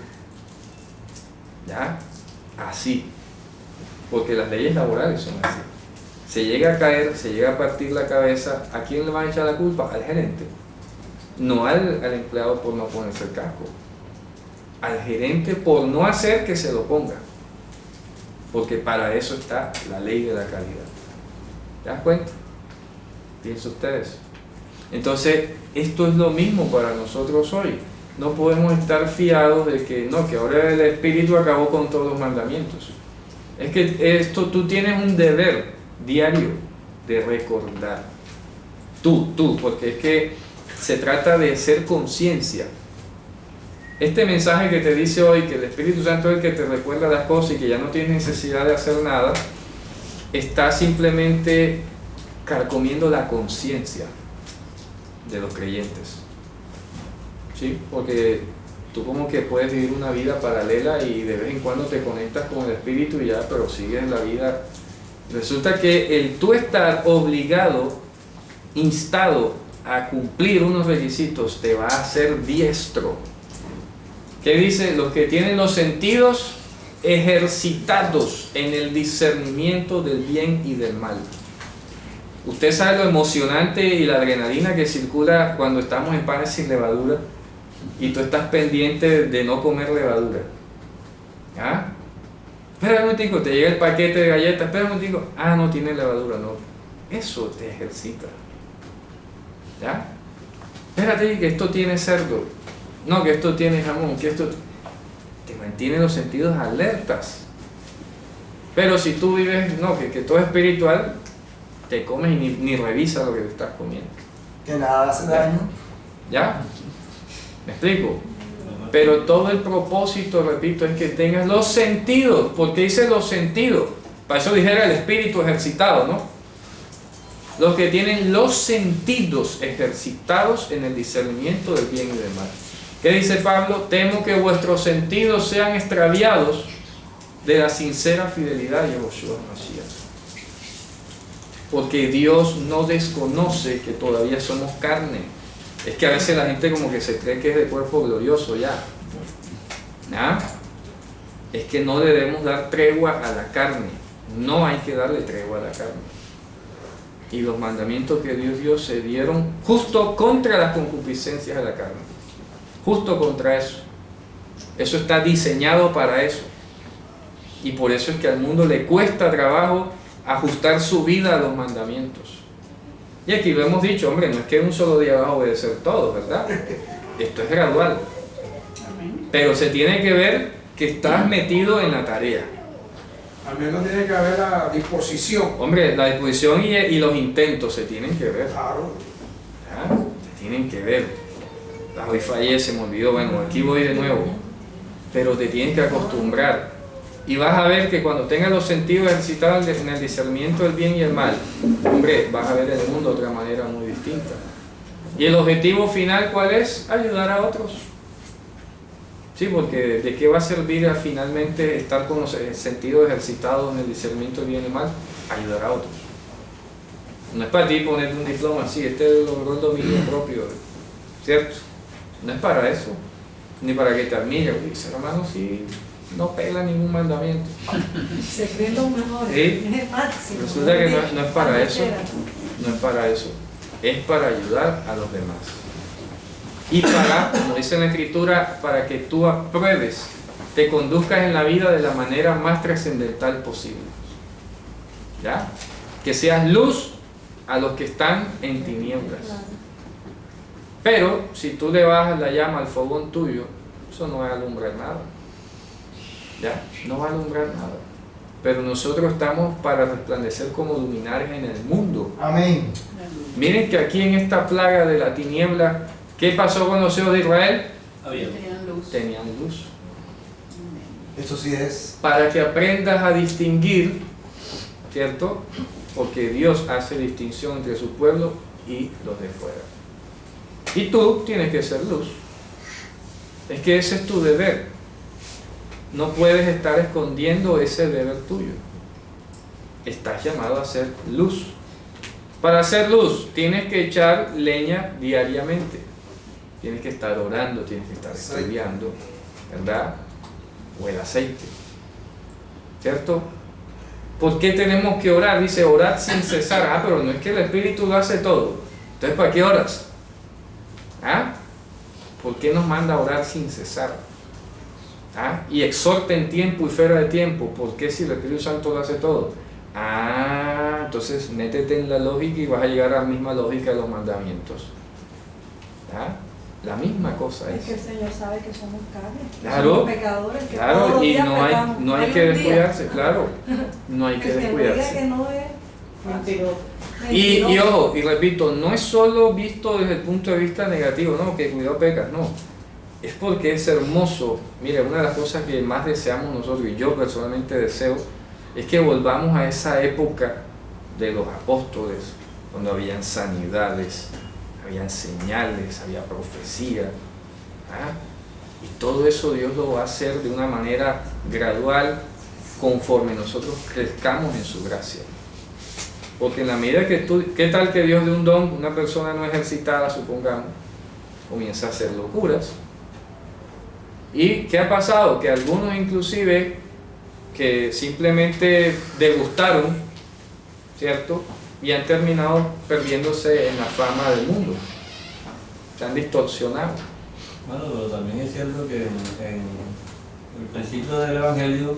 ¿Ya? Así. Porque las leyes laborales son así. Se llega a caer, se llega a partir la cabeza, ¿a quién le van a echar la culpa? Al gerente. No al empleado por no ponerse el casco. Al gerente por no hacer que se lo ponga. Porque para eso está la ley de la calidad. ¿Te das cuenta? Piensen ustedes. Entonces, esto es lo mismo para nosotros hoy. No podemos estar fiados de que no, que ahora el Espíritu acabó con todos los mandamientos. Es que tú tienes un deber diario de recordar. Tú, porque es que se trata de ser conciencia. Este mensaje que te dice hoy que el Espíritu Santo es el que te recuerda las cosas y que ya no tienes necesidad de hacer nada, está simplemente carcomiendo la conciencia de los creyentes. ¿Sí? Porque tú como que puedes vivir una vida paralela y de vez en cuando te conectas con el Espíritu y ya, pero sigues la vida. Resulta que el tú estar obligado, instado a cumplir unos requisitos, te va a hacer diestro. ¿Qué dice? Los que tienen los sentidos ejercitados en el discernimiento del bien y del mal. Usted sabe lo emocionante y la adrenalina que circula cuando estamos en panes sin levadura y tú estás pendiente de no comer levadura. ¿Ah? Espera un momentico, te llega el paquete de galletas, espera un momentico, no tiene levadura, no. Eso te ejercita. ¿Ya? Espérate que esto tiene cerdo, no, que esto tiene jamón, que esto te mantiene los sentidos alertas. Pero si tú vives, no, que todo es espiritual, te comes y ni revisas lo que te estás comiendo. Que nada hace daño. ¿Ya? ¿Me explico? Pero todo el propósito, repito, es que tengas los sentidos. ¿Por qué dice los sentidos? Para eso dijera el espíritu ejercitado, ¿no? Los que tienen los sentidos ejercitados en el discernimiento del bien y del mal. ¿Qué dice Pablo? Temo que vuestros sentidos sean extraviados de la sincera fidelidad de Yahushua Mashiach. Porque Dios no desconoce que todavía somos carne. Es que a veces la gente como que se cree que es de cuerpo glorioso ya. ¿Ah? Es que no debemos dar tregua a la carne. No hay que darle tregua a la carne. Y los mandamientos que Dios dio se dieron justo contra las concupiscencias de la carne. Justo contra eso. Eso está diseñado para eso. Y por eso es que al mundo le cuesta trabajo ajustar su vida a los mandamientos. Y aquí lo hemos dicho, hombre, no es que un solo día vas a obedecer todo, ¿verdad? Esto es gradual. Pero se tiene que ver que estás metido en la tarea. Al menos tiene que haber la disposición. Hombre, la disposición y los intentos se tienen que ver. Claro. ¿Ah? Se tienen que ver. Hoy fallé, se me olvidó, bueno, aquí voy de nuevo. Pero te tienes que acostumbrar. Y vas a ver que cuando tengas los sentidos ejercitados en el discernimiento del bien y el mal, hombre, vas a ver el mundo de otra manera muy distinta. ¿Y el objetivo final cuál es? Ayudar a otros. Sí, porque ¿de qué va a servir finalmente estar con los sentidos ejercitados en el discernimiento del bien y el mal? Ayudar a otros. No es para ti poner un diploma así, logró el dominio propio, ¿cierto? No es para eso, ni para que te admire. Ese hermano sí no pela ningún mandamiento. Se creen los mejores, ¿Sí? es el máximo. Resulta que no es para eso, no es para eso, es para ayudar a los demás. Y para, como dice la Escritura, para que tú apruebes, te conduzcas en la vida de la manera más trascendental posible. ¿Ya? Que seas luz a los que están en tinieblas. Pero si tú le bajas la llama al fogón tuyo, eso no va a alumbrar nada. ¿Ya? No va a alumbrar nada. Pero nosotros estamos para resplandecer como luminares en el mundo. Amén. Miren que aquí en esta plaga de la tiniebla, ¿qué pasó con los hijos de Israel? Tenían luz. Tenían luz. Eso sí es. Para que aprendas a distinguir, ¿cierto? Porque Dios hace distinción entre su pueblo y los de fuera. Y tú tienes que ser luz. Es que ese es tu deber. No puedes estar escondiendo ese deber tuyo. Estás llamado a ser luz. Para hacer luz tienes que echar leña diariamente. Tienes que estar orando, tienes que estar estudiando, ¿verdad? O el aceite. ¿Cierto? ¿Por qué tenemos que orar? Dice, orad sin cesar. Pero no es que el Espíritu lo hace todo. Entonces, ¿para qué oras? ¿Ah? ¿Por qué nos manda a orar sin cesar? ¿Ah? Y exhorta en tiempo y fuera de tiempo. ¿Por qué si el Espíritu Santo lo hace todo? Entonces métete en la lógica y vas a llegar a la misma lógica de los mandamientos. ¿Ah? La misma cosa Es es. que el Señor sabe que somos carne, Claro, somos pecadores, que todos claro, los y días no hay pecamos. que un día. descuidarse, claro. No hay que El que diga descuidarse. que no es mentiroso. Y ojo, y repito, no es solo visto desde el punto de vista negativo, no, que cuidado pecas, no. es porque es hermoso. Mire, una de las cosas que más deseamos nosotros, y yo personalmente deseo, es que volvamos a esa época de los apóstoles, cuando habían sanidades, habían señales, había profecía. ¿Ah? Y todo eso Dios lo va a hacer de una manera gradual, conforme nosotros crezcamos en su gracia. Porque en la medida que ¿qué tal que Dios dé un don, una persona no ejercitada, supongamos, comienza a hacer locuras? ¿Y qué ha pasado? Que algunos inclusive que simplemente degustaron, ¿cierto? Y han terminado perdiéndose en la fama del mundo. Se han distorsionado. Bueno, pero también es cierto que en el principio del Evangelio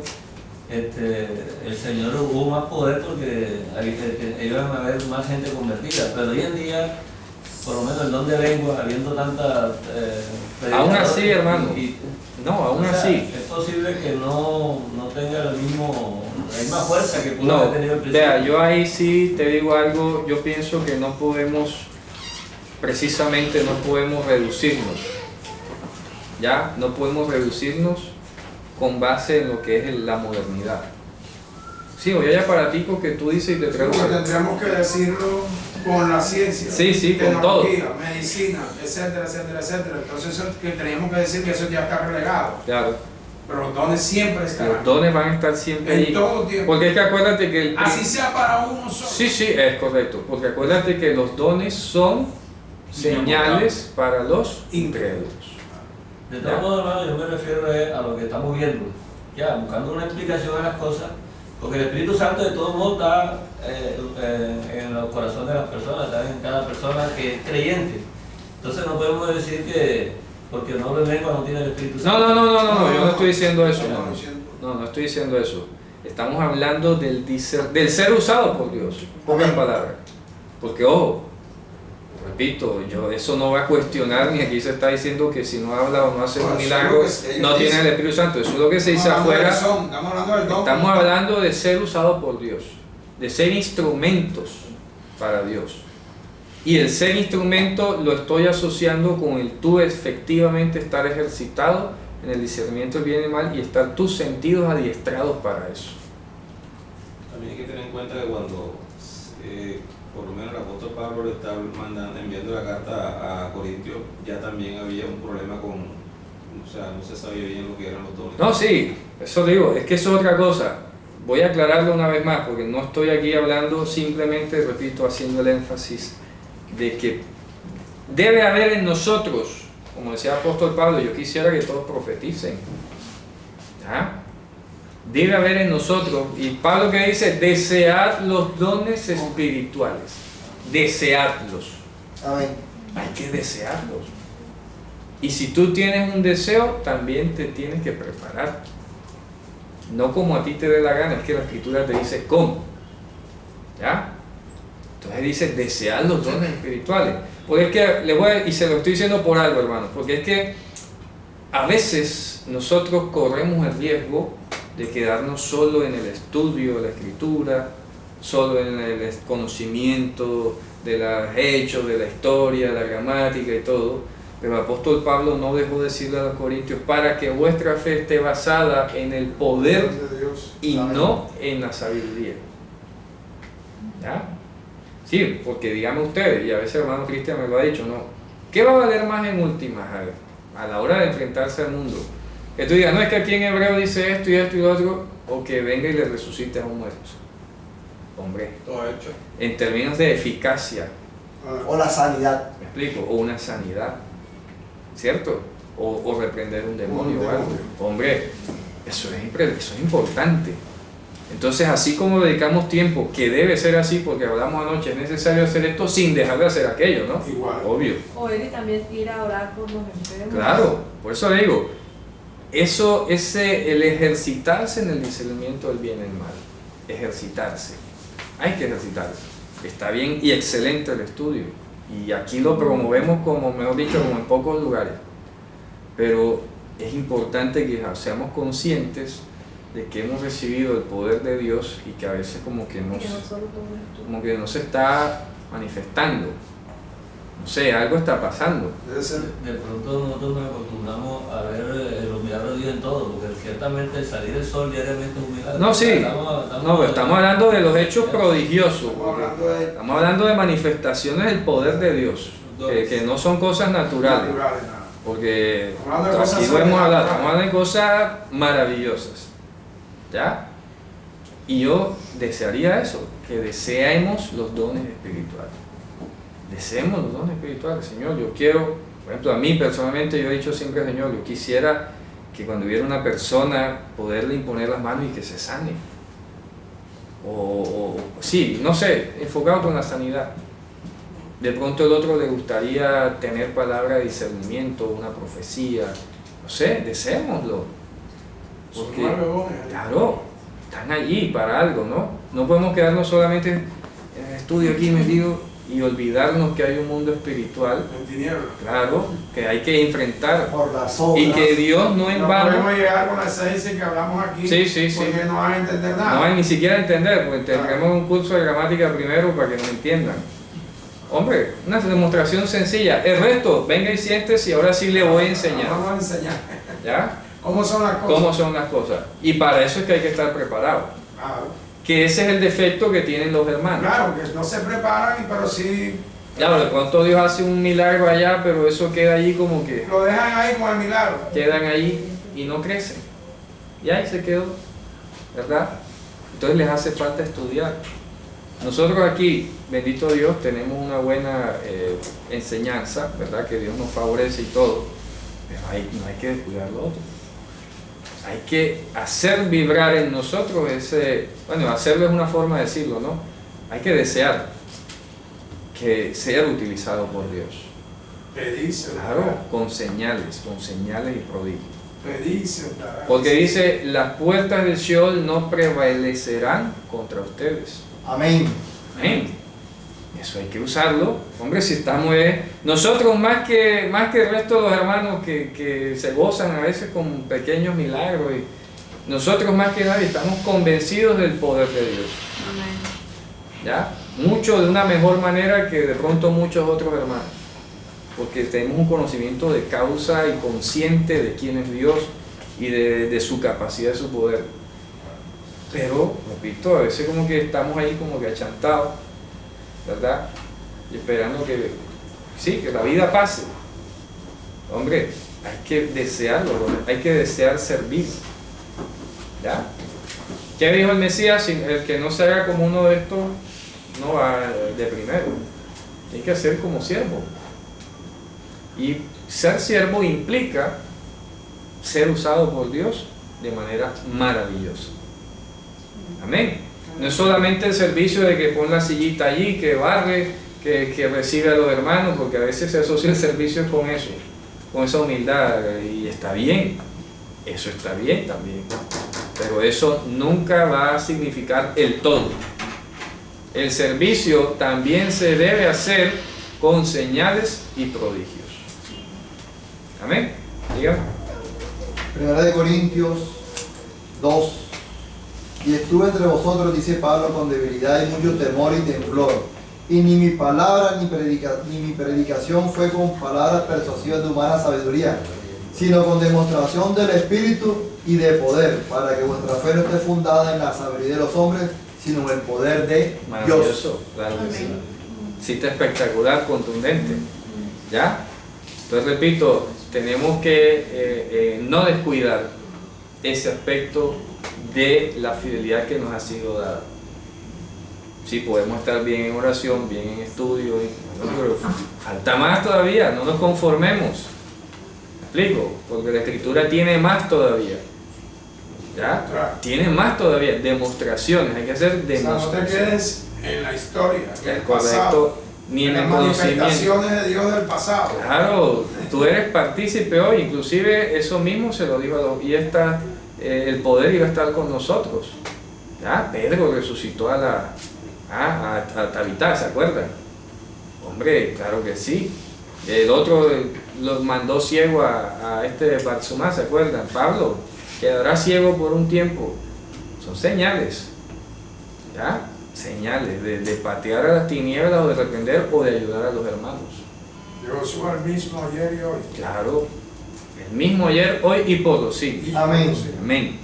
el Señor hubo más poder porque iban a haber más gente convertida, pero hoy en día, por lo menos el don de lengua, habiendo tanta... aún así, hermano, no, aún o sea, así. es posible que no tenga la misma fuerza que pudo No, haber tenido el principio. vea, yo ahí sí te digo algo, yo pienso que no podemos, precisamente no podemos reducirnos, ¿ya? No podemos reducirnos con base en lo que es la modernidad. Sí, hoy hay aparaticos que tú dices y te traducen. Porque tendríamos que decirlo con la ciencia, Sí, sí, con todo. tecnología, medicina, etcétera, etcétera, etcétera. Entonces eso, que teníamos que decir que eso ya está relegado. Claro, Pero los dones siempre estarán. los dones van a estar siempre En ahí. todo tiempo. Porque es que acuérdate que Así sea para uno solo. Sí, sí, es correcto. Porque acuérdate que los dones son señales para los incrédulos. De todos modos, hermano, yo me refiero a lo que estamos viendo, ya, buscando una explicación a las cosas, porque el Espíritu Santo de todos modos está en los corazones de las personas, está en cada persona que es creyente. Entonces no podemos decir que porque no habla en lengua no tiene el Espíritu Santo. No, yo no estoy diciendo eso. No. No estoy diciendo eso. Estamos hablando del ser usado por Dios, pocas palabras. Porque, ojo, repito, eso no va a cuestionar, ni aquí se está diciendo que si no habla o no hace un milagro, no tiene el Espíritu Santo. Eso es lo que se dice afuera. Estamos hablando del don. Estamos hablando de ser usado por Dios, de ser instrumentos para Dios. Y el ser instrumento lo estoy asociando con el tú efectivamente estar ejercitado en el discernimiento del bien y del mal y estar tus sentidos adiestrados para eso. También hay que tener en cuenta que cuando por lo menos el apóstol Pablo le está enviando la carta a Corintios, ya también había un problema con, o sea, no se sabía bien lo que eran los dones. No, sí, eso digo, es que eso es otra cosa. Voy a aclararlo una vez más, porque no estoy aquí hablando simplemente, repito, haciendo el énfasis de que debe haber en nosotros, como decía el apóstol Pablo, yo quisiera que todos profeticen. ¿Ah? Debe haber en nosotros, y Pablo que dice, desead los dones espirituales, deseadlos. Amén. Hay que desearlos. Y si tú tienes un deseo, también te tienes que preparar. No como a ti te dé la gana, es que la escritura te dice cómo. ¿Ya? Entonces dice, desead los dones espirituales. Porque es que, y se lo estoy diciendo por algo, hermano, porque es que a veces nosotros corremos el riesgo de quedarnos solo en el estudio de la escritura, solo en el conocimiento de los hechos, de la historia, la gramática y todo. Pero el apóstol Pablo no dejó de decirle a los corintios, para que vuestra fe esté basada en el poder De Dios. y no en la sabiduría. ¿Ya? Sí, porque díganme ustedes, y a veces el hermano Cristian me lo ha dicho, ¿no? ¿Qué va a valer más en últimas a la hora de enfrentarse al mundo? Que tú digas, no, es que aquí en Hebreo dice esto y esto y lo otro, o que venga y le resucite a un muerto. Hombre, Todo hecho. en términos de eficacia, O la sanidad. ¿me explico? O una sanidad, ¿cierto? O reprender un demonio o algo. Hombre, eso es importante. Entonces, así como dedicamos tiempo, que debe ser así, porque hablamos anoche, es necesario hacer esto sin dejar de hacer aquello, ¿no? Igual. Obvio. O él y también ir a orar por los enfermos. Claro, por eso le digo, el ejercitarse en el discernimiento del bien y el mal, ejercitarse, hay que ejercitarse, está bien y excelente el estudio, y aquí lo promovemos como, mejor dicho, como en pocos lugares, pero es importante que seamos conscientes de que hemos recibido el poder de Dios y que a veces como que no se está manifestando, no sé, algo está pasando. Debe ser. De pronto nosotros nos acostumbramos a ver los milagros de Dios en todo, porque ciertamente salir del sol diariamente es un milagro. No, sí, no, pero estamos hablando de los hechos prodigiosos. Estamos hablando de manifestaciones del poder de Dios, que no son cosas naturales. Porque aquí lo hemos hablado, estamos hablando de cosas maravillosas. ¿Ya? Y yo desearía eso, que deseemos los dones espirituales. Deseemos los dones espirituales, Señor. Yo quiero, por ejemplo, a mí personalmente, yo he dicho siempre, Señor, yo quisiera que cuando hubiera una persona, poderle imponer las manos y que se sane. Sí, no sé, enfocado con la sanidad. De pronto el otro le gustaría tener palabra de discernimiento, una profecía, no sé, deseémoslo. Porque, claro, están allí para algo, ¿no? No podemos quedarnos solamente en el estudio aquí metido y olvidarnos que hay un mundo espiritual. En tinieblas. Claro, que hay que enfrentar. Por las obras. Y que Dios no en vano. No podemos llegar con la esencia que hablamos aquí. Sí. Porque no van a entender nada. No hay ni siquiera entender, porque tendremos un curso de gramática primero para que nos entiendan. Hombre, una demostración sencilla. El resto, venga y siéntese y ahora sí le voy a enseñar. Vamos a enseñar. ¿Ya? ¿Cómo son las cosas? ¿Cómo son las cosas? Y para eso es que hay que estar preparado. Claro. Que ese es el defecto que tienen los hermanos. Claro, que no se preparan, pero sí. Claro, de pronto Dios hace un milagro allá, pero eso queda allí como que Lo dejan ahí con el milagro. quedan ahí y no crecen. Y ahí se quedó, ¿verdad? Entonces les hace falta estudiar. Nosotros aquí, bendito Dios, tenemos una buena enseñanza, ¿verdad? Que Dios nos favorece y todo, pero no hay que descuidar lo otro. Hay que hacer vibrar en nosotros ese, bueno, hacerlo es una forma de decirlo, ¿no? Hay que desear que sea utilizado por Dios. Pedíselo. Claro, con señales y prodigios. Pedíselo. Porque dice, las puertas del Sheol no prevalecerán contra ustedes. Amén. Amén. Eso hay que usarlo. Hombre, si estamos... nosotros más que el resto de los hermanos que se gozan a veces con pequeños milagros, y nosotros más que nadie estamos convencidos del poder de Dios. Amén. ¿Ya? Mucho de una mejor manera que de pronto muchos otros hermanos. Porque tenemos un conocimiento de causa y consciente de quién es Dios y de su capacidad, de su poder. Pero, repito, a veces como que estamos ahí como que achantados, ¿verdad? Y esperando que la vida pase. Hombre, hay que desearlo, hay que desear servir. ¿Ya? ¿Qué dijo el Mesías? El que no se haga como uno de estos no va de primero. Hay que ser como siervo. Y ser siervo implica ser usado por Dios de manera maravillosa. Amén. No es solamente el servicio de que pon la sillita allí, que barre, que recibe a los hermanos, porque a veces se asocia el servicio con eso, con esa humildad, y está bien, eso está bien también, pero eso nunca va a significar el todo. El servicio también se debe hacer con señales y prodigios. Amén. Dígame. Primera de Corintios 2. Y estuve entre vosotros, dice Pablo, con debilidad y mucho temor y temblor. Y ni mi palabra ni mi predicación fue con palabras persuasivas de humana sabiduría, sino con demostración del Espíritu y de poder, para que vuestra fe no esté fundada en la sabiduría de los hombres, sino en el poder de Dios. Claro que sí. Cita espectacular, contundente. ¿Ya? Entonces repito, tenemos que no descuidar ese aspecto de la fidelidad que nos ha sido dada. Sí, podemos estar bien en oración, bien en estudio, pero falta más todavía, no nos conformemos. ¿Me explico? Porque la Escritura tiene más todavía. ¿Ya? Tiene más todavía, demostraciones, hay que hacer demostraciones. O sea, no te quedes en la historia, en el Correcto, pasado, ni en el las conocimiento. manifestaciones de Dios del pasado. Claro, tú eres partícipe hoy, inclusive eso mismo se lo dijo a los, y el poder iba a estar con nosotros. ¿Ya? Pedro resucitó a Tabitá, ¿se acuerdan? Hombre, claro que sí. El otro los mandó ciego a Barzumá, ¿se acuerdan? Pablo quedará ciego por un tiempo. Son señales, ¿ya? Señales de patear a las tinieblas o de reprender o de ayudar a los hermanos. De Josué el mismo ayer y hoy. Claro, el mismo ayer, hoy y por los siglos. Amén. Amén.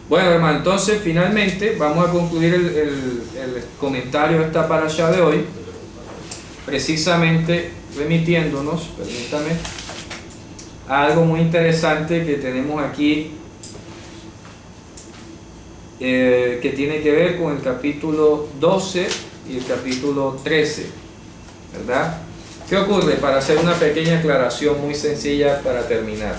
Bueno, hermano, entonces finalmente vamos a concluir el comentario de esta parashá de hoy, precisamente remitiéndonos, permítame, a algo muy interesante que tenemos aquí, que tiene que ver con el capítulo 12 y el capítulo 13, ¿verdad? ¿Qué ocurre? Para hacer una pequeña aclaración muy sencilla para terminar,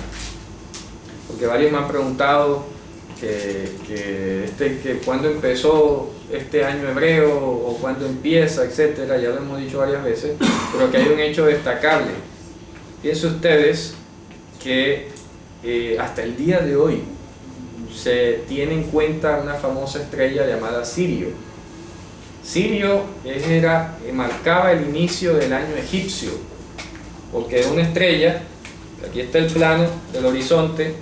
porque varios me han preguntado que cuándo empezó este año hebreo o cuándo empieza, etcétera. Ya lo hemos dicho varias veces, pero que hay un hecho destacable. Piensen ustedes que hasta el día de hoy se tiene en cuenta una famosa estrella llamada Sirio. Sirio marcaba el inicio del año egipcio, porque es una estrella. Aquí está el plano del horizonte.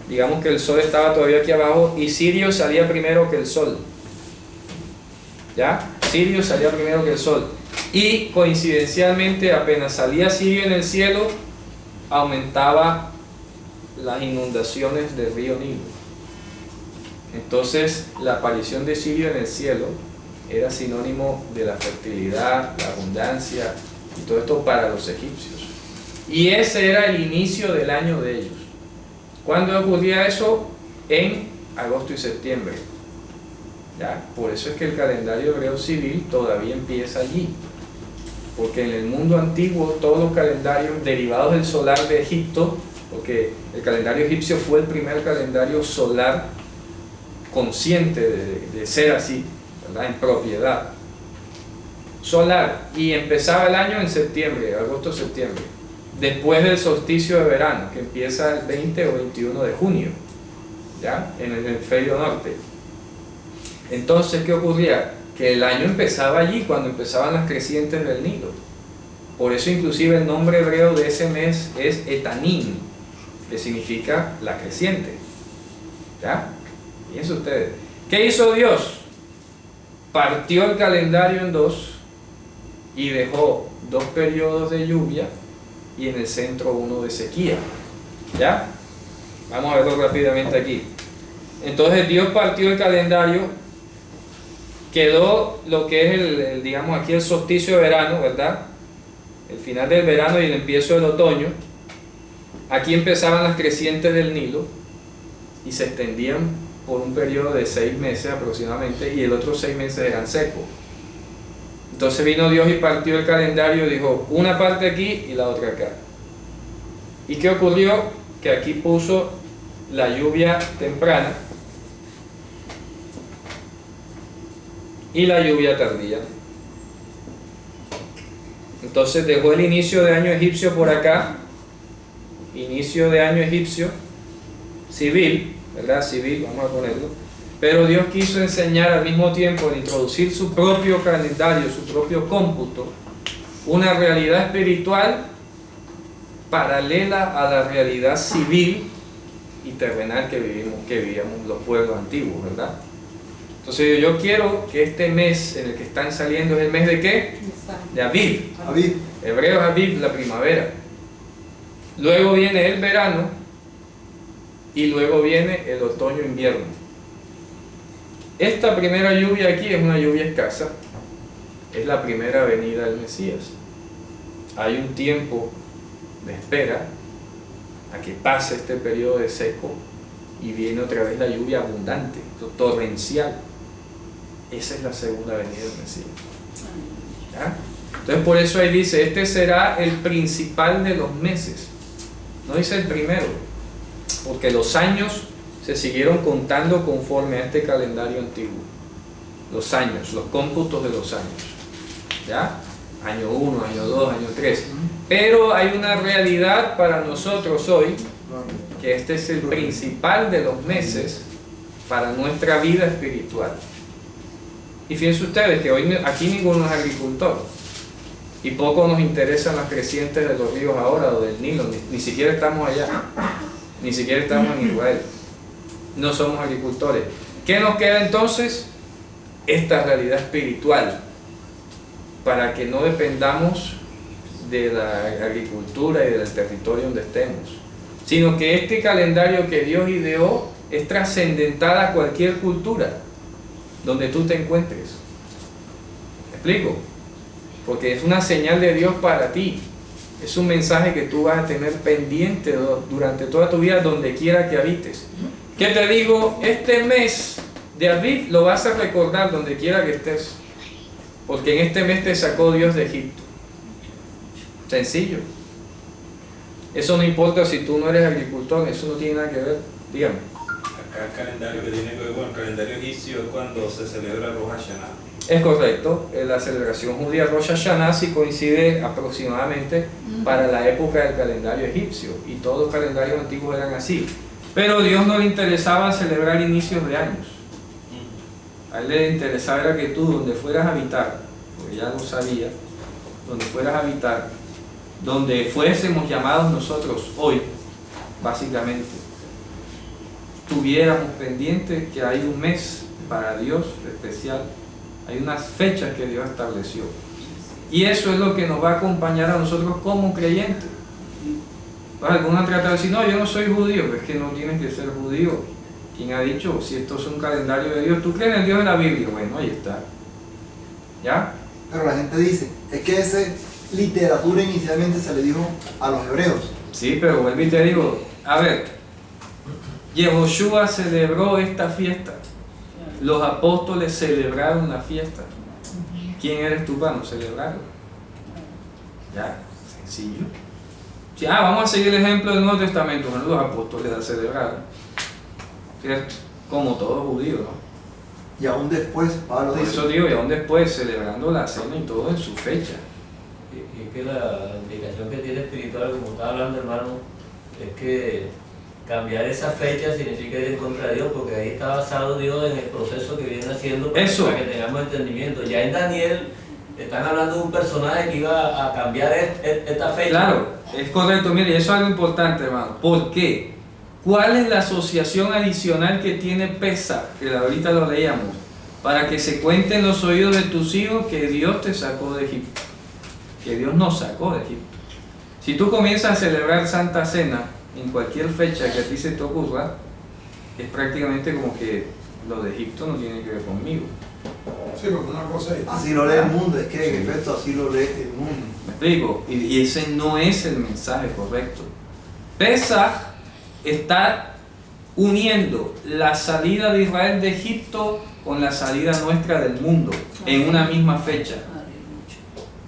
Digamos que el sol estaba todavía aquí abajo y Sirio salía primero que el sol. ¿Ya? Sirio salía primero que el sol. Y coincidencialmente, apenas salía Sirio en el cielo, aumentaba las inundaciones del río Nilo. Entonces, la aparición de Sirio en el cielo era sinónimo de la fertilidad, la abundancia y todo esto para los egipcios. Y ese era el inicio del año de ellos. ¿Cuándo ocurría eso? En agosto y septiembre. ¿Ya? Por eso es que el calendario hebreo civil todavía empieza allí. Porque en el mundo antiguo todos los calendarios derivados del solar de Egipto, porque el calendario egipcio fue el primer calendario solar consciente de ser así, ¿verdad? En propiedad solar, y empezaba el año en septiembre, agosto-septiembre, después del solsticio de verano, que empieza el 20 o 21 de junio, ¿ya? En el hemisferio norte. Entonces, ¿qué ocurría? Que el año empezaba allí, cuando empezaban las crecientes del Nilo. Por eso inclusive el nombre hebreo de ese mes es Etanim, que significa la creciente. ¿Ya? Fíjense ustedes. ¿Qué hizo Dios? Partió el calendario en dos y dejó 2 periodos de lluvia y en el centro uno de sequía. ¿Ya? Vamos a verlo rápidamente aquí. Entonces Dios partió el calendario, quedó lo que es digamos aquí el solsticio de verano, ¿verdad? El final del verano y el empiezo del otoño. Aquí empezaban las crecientes del Nilo y se extendían por un periodo de 6 meses aproximadamente, y el otro 6 meses eran secos. Entonces vino Dios y partió el calendario y dijo, una parte aquí y la otra acá. ¿Y qué ocurrió? Que aquí puso la lluvia temprana y la lluvia tardía. Entonces dejó el inicio de año egipcio por acá, inicio de año egipcio civil, ¿verdad? Civil, vamos a ponerlo. Pero Dios quiso enseñar al mismo tiempo, al introducir su propio calendario, su propio cómputo, una realidad espiritual paralela a la realidad civil y terrenal que vivíamos los pueblos antiguos, ¿verdad? Entonces yo quiero que este mes en el que están saliendo es el mes de ¿qué? De Aviv. Aviv. Hebreo es Aviv, la primavera. Luego viene el verano y luego viene el otoño-invierno. Esta primera lluvia aquí es una lluvia escasa, es la primera venida del Mesías. Hay un tiempo de espera a que pase este periodo de seco y viene otra vez la lluvia abundante, torrencial. Esa es la segunda venida del Mesías. ¿Ya? Entonces por eso ahí dice, este será el principal de los meses. No dice el primero, porque los años se siguieron contando conforme a este calendario antiguo. Los años, los cómputos de los años. ¿Ya? Año 1, año 2, año 3. Pero hay una realidad para nosotros hoy, que este es el principal de los meses para nuestra vida espiritual. Y fíjense ustedes que hoy aquí ninguno es agricultor y poco nos interesan las crecientes de los ríos ahora o del Nilo, ni siquiera estamos allá, ni siquiera estamos en Israel, no somos agricultores. ¿Qué nos queda entonces? Esta realidad espiritual, para que no dependamos de la agricultura y del territorio donde estemos, sino que este calendario que Dios ideó es trascendental a cualquier cultura donde tú te encuentres. ¿Me explico? Porque es una señal de Dios para ti. Es un mensaje que tú vas a tener pendiente durante toda tu vida, donde quiera que habites. ¿Qué te digo? Este mes de Aviv lo vas a recordar donde quiera que estés, porque en este mes te sacó Dios de Egipto. Sencillo. Eso no importa si tú no eres agricultor, eso no tiene nada que ver. Dígame. Acá el calendario que tiene que ver con el calendario egipcio es cuando se celebra Rosh Hashanah. Es correcto, la celebración judía Rosh Hashanah sí coincide aproximadamente para la época del calendario egipcio, y todos los calendarios antiguos eran así. Pero a Dios no le interesaba celebrar inicios de años. A Él le interesaba era que tú, donde fueras a habitar, porque ya lo sabía, donde fueras a habitar, donde fuésemos llamados nosotros hoy, básicamente, tuviéramos pendiente que hay un mes para Dios especial, hay unas fechas que Dios estableció. Y eso es lo que nos va a acompañar a nosotros como creyentes. Algunos tratan de decir, no, yo no soy judío, pero es que no tienes que ser judío. ¿Quién ha dicho? Si esto es un calendario de Dios, ¿tú crees en el Dios de la Biblia? Bueno, ahí está. ¿Ya? Pero la gente dice, es que esa literatura inicialmente se le dijo a los hebreos. Sí, pero vuelvo y te digo, a ver, Yehoshua celebró esta fiesta. Los apóstoles celebraron la fiesta. ¿Quién eres tú para no celebrarlo? Ya, sencillo. Sí, vamos a seguir el ejemplo del Nuevo Testamento. Bueno, los apóstoles la celebraron, ¿cierto? Como todo judío, ¿no? Y aún después, Pablo Por dice, eso digo, y aún después celebrando la cena y todo en su fecha. Y es que la implicación que tiene espiritual, como estaba hablando hermano, es que cambiar esa fecha significa ir en contra de Dios, porque ahí está basado Dios en el proceso que viene haciendo para que tengamos entendimiento. Ya en Daniel están hablando de un personaje que iba a cambiar esta fecha. Claro, es correcto. Mire, y eso es algo importante, hermano. ¿Por qué? ¿Cuál es la asociación adicional que tiene Pesaj? Que ahorita lo leíamos. Para que se cuente en los oídos de tus hijos que Dios te sacó de Egipto. Que Dios nos sacó de Egipto. Si tú comienzas a celebrar Santa Cena en cualquier fecha que a ti se te ocurra, es prácticamente como que lo de Egipto no tiene que ver conmigo. Sí, porque una cosa es... así lo lee el mundo, es que en efecto así lo lee el mundo. ¿Me explico? Y ese no es el mensaje correcto. Pesaj está uniendo la salida de Israel de Egipto con la salida nuestra del mundo en una misma fecha.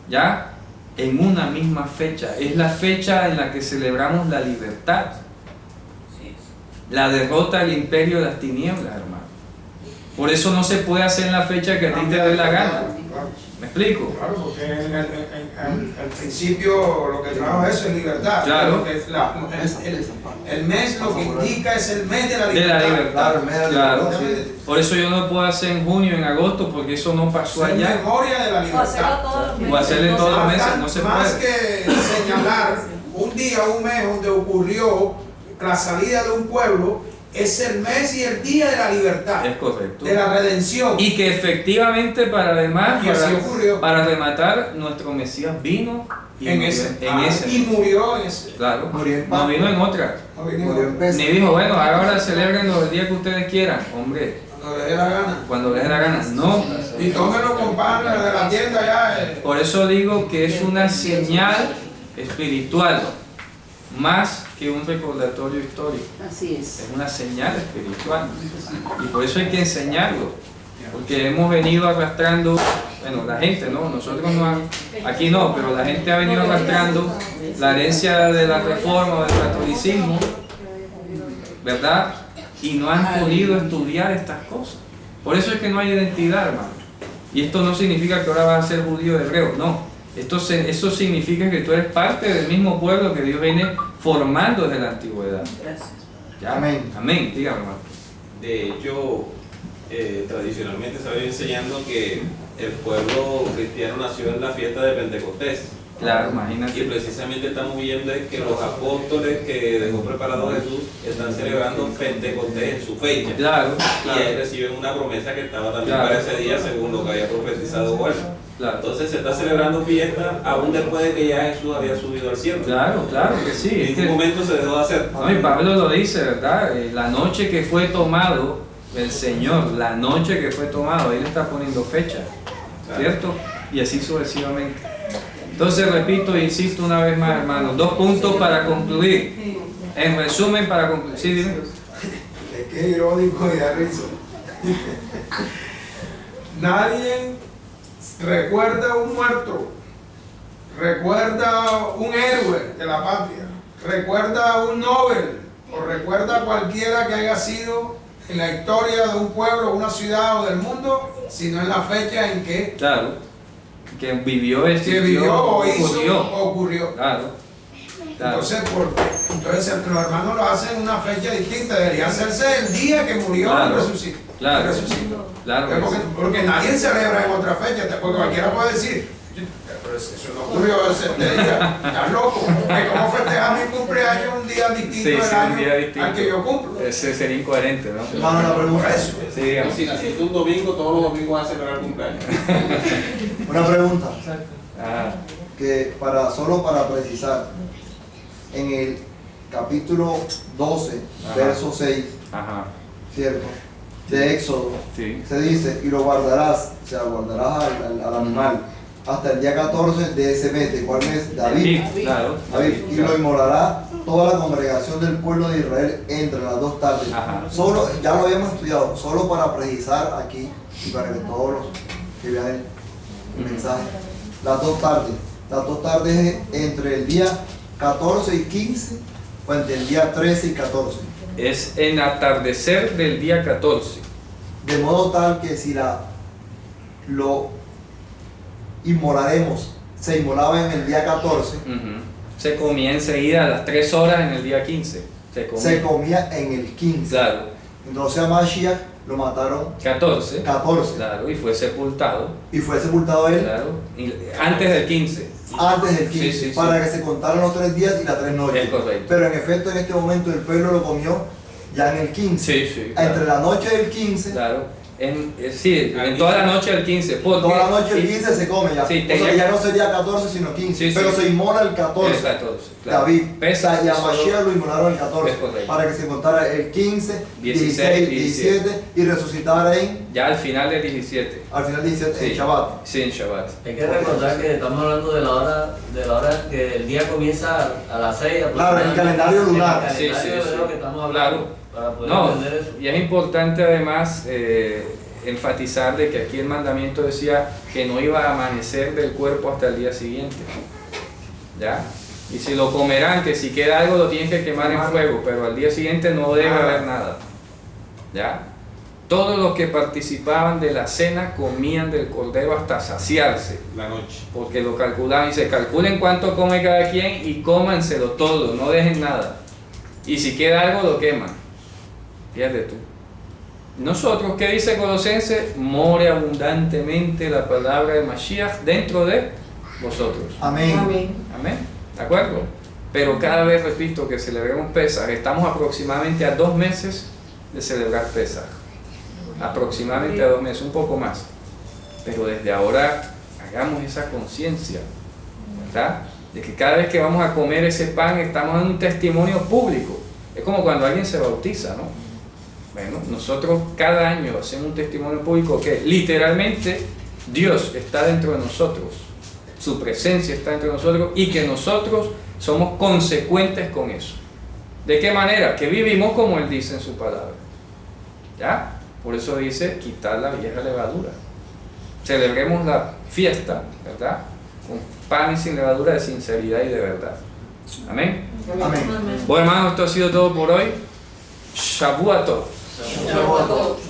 ¿Ya? En una misma fecha. Es la fecha en la que celebramos la libertad. La derrota del imperio de las tinieblas, hermano. Por eso no se puede hacer en la fecha que a ti te dé la gana. ¿Me explico? Claro, porque en el principio lo que trajo eso es libertad. Claro. El mes lo que indica es el mes de la libertad. De la libertad, claro. Sí. Por eso yo no lo puedo hacer en junio, en agosto, porque eso no pasó En allá. memoria de la libertad. O hacerle todos los meses, no se Más puede. que señalar un día, un mes donde ocurrió la salida de un pueblo, es el mes y el día de la libertad. Es correcto. De la redención. Y que efectivamente, para además, Y así ocurrió. para rematar, nuestro Mesías vino y En murió ese. en ese. Y murió en ese. Claro, Murió en no vino en otra. No vino Murió en Pesaj. Ni dijo, bueno, ahora celebren el día que ustedes quieran. Hombre, cuando le dé la gana. cuando les dé la gana. No. Y tómenlo con pan de la tienda ya. Por eso digo que es una señal espiritual, más que un recordatorio histórico. Así es. Es una señal espiritual. Y por eso hay que enseñarlo. Porque hemos venido arrastrando, bueno, la gente, ¿no? Nosotros no, aquí no, pero la gente ha venido arrastrando la herencia de la reforma o del catolicismo, ¿verdad? Y no han podido estudiar estas cosas. Por eso es que no hay identidad, hermano. Y esto no significa que ahora vas a ser judío o hebreo, no. Eso significa que tú eres parte del mismo pueblo que Dios viene formando desde la antigüedad. Gracias. ¿Ya? Amén. Amén, dígame, hermano. De hecho, tradicionalmente se ha venido enseñando que el pueblo cristiano nació en la fiesta de Pentecostés. Claro, Y imagínate. precisamente estamos viendo es que los apóstoles que dejó preparado Jesús están celebrando Pentecostés en su fecha. Claro, Y ahí reciben una promesa que estaba también Claro. para ese día según lo que había profetizado Juan. Claro. Entonces se está celebrando fiesta aún después de que ya Jesús había subido al cielo. Claro, claro que sí. En Es ningún que, momento se dejó de hacer. ay, Pablo lo dice, ¿verdad? La noche que fue tomado el Señor, la noche que fue tomado, Él está poniendo fecha, ¿cierto? Y así sucesivamente. Entonces, repito e insisto una vez más, hermanos, 2 puntos para concluir. En resumen, para concluir. Sí, dime. Es que es irónico y da risa. Nadie recuerda a un muerto, recuerda a un héroe de la patria, recuerda a un Nobel o recuerda a cualquiera que haya sido en la historia de un pueblo, una ciudad o del mundo, sino en la fecha en que Claro. Que vivió, vivió o ocurrió. ocurrió. Claro. Claro. Entonces los hermanos lo hacen en una fecha distinta, debería hacerse el día que murió Claro. y resucitó. Claro. Resucitó. Claro. Porque nadie celebra en otra fecha, porque cualquiera puede decir, pero eso no ocurrió ese día, estás loco, que cómo festejar mi cumpleaños un día distinto Sí, del sí, año un día distinto. al que yo cumplo. Ese sería incoherente, ¿no? Hermano, una Por pregunta. eso. Sí, digamos. Si naciste un domingo, todos los domingos vas a celebrar el cumpleaños. Una pregunta. Ah, Que solo para precisar, en el capítulo 12, Ajá. verso 6, ajá. ¿cierto? De Éxodo, Sí. se dice, y lo guardarás, o sea, guardarás al animal hasta el día 14 de ese mes. ¿De cuál mes? David. Claro. David, y lo inmolará toda la congregación del pueblo de Israel entre las 2 tardes. Ajá. Solo, ya lo habíamos estudiado, solo para precisar aquí y para que todos los que vean el mensaje. Las 2 tardes. Las 2 tardes es entre el día 14 y 15 o entre el día 13 y 14. Es en atardecer del día 14. De modo tal que si lo inmolaremos, se inmolaba en el día 14, Ujú. Se comía enseguida a las 3 horas en el día 15. se comía en el 15. Claro. Entonces a Mashiach lo mataron 14. 14 Claro, y fue sepultado. y fue sepultado él Claro. Y antes del 15. antes del 15, Sí, sí, para sí. que se contaran los 3 días y las 3 noches. Es correcto. Pero en efecto en este momento el pueblo lo comió ya en el 15. Sí, sí. Claro. Entre la noche del 15, Claro. Sí, en toda la noche del 15. Porque, toda la noche del 15 se come ya. Sí, O sea, tenía- ya no sería 14 sino 15, Sí, pero sí. se inmola el 14. El 14, claro. David, Pesa y a solo- Mashiach lo inmolaron el 14, Es correcto. para que se contara el 15, 16, 16, 17 y resucitara Ya al final del 17. al final 17 Sí. en Shabbat. Sí, en Shabbat. Hay que recordar que estamos hablando de la hora que el día comienza a las 6. Claro, en el calendario lunar. En el calendario Sí, sí, de sí. lo que estamos hablando. Claro. Para poder No, entender eso. y es importante además enfatizar de que aquí el mandamiento decía que no iba a amanecer del cuerpo hasta el día siguiente. ¿Ya? Y si lo comerán, que si queda algo lo tienen que quemar en fuego, pero al día siguiente no debe haber nada. ¿Ya? Todos los que participaban de la cena comían del cordero hasta saciarse, La noche. porque lo calculaban y se calculen cuánto come cada quien y cómanselo todo, no dejen nada. Y si queda algo lo queman. Fíjate tú. Nosotros, ¿qué dice Colosenses? More abundantemente la palabra de Mashiach dentro de vosotros. Amén. Amén. ¿De acuerdo? Pero cada vez repito que celebremos Pesaj. Estamos aproximadamente a 2 meses de celebrar Pesaj. Aproximadamente a 2 meses, un poco más. Pero desde ahora hagamos esa conciencia, ¿verdad? De que cada vez que vamos a comer ese pan estamos dando un testimonio público. Es como cuando alguien se bautiza, ¿no? Bueno, nosotros cada año hacemos un testimonio público que literalmente Dios está dentro de nosotros, su presencia está dentro de nosotros y que nosotros somos consecuentes con eso. ¿De qué manera? Que vivimos como Él dice en su palabra. ¿Ya? Por eso dice quitar la vieja levadura. Celebremos la fiesta, ¿verdad? Con pan y sin levadura de sinceridad y de verdad. Amén. Amén. Bueno, hermanos, esto ha sido todo por hoy. Shavuot Tov. Shabbat.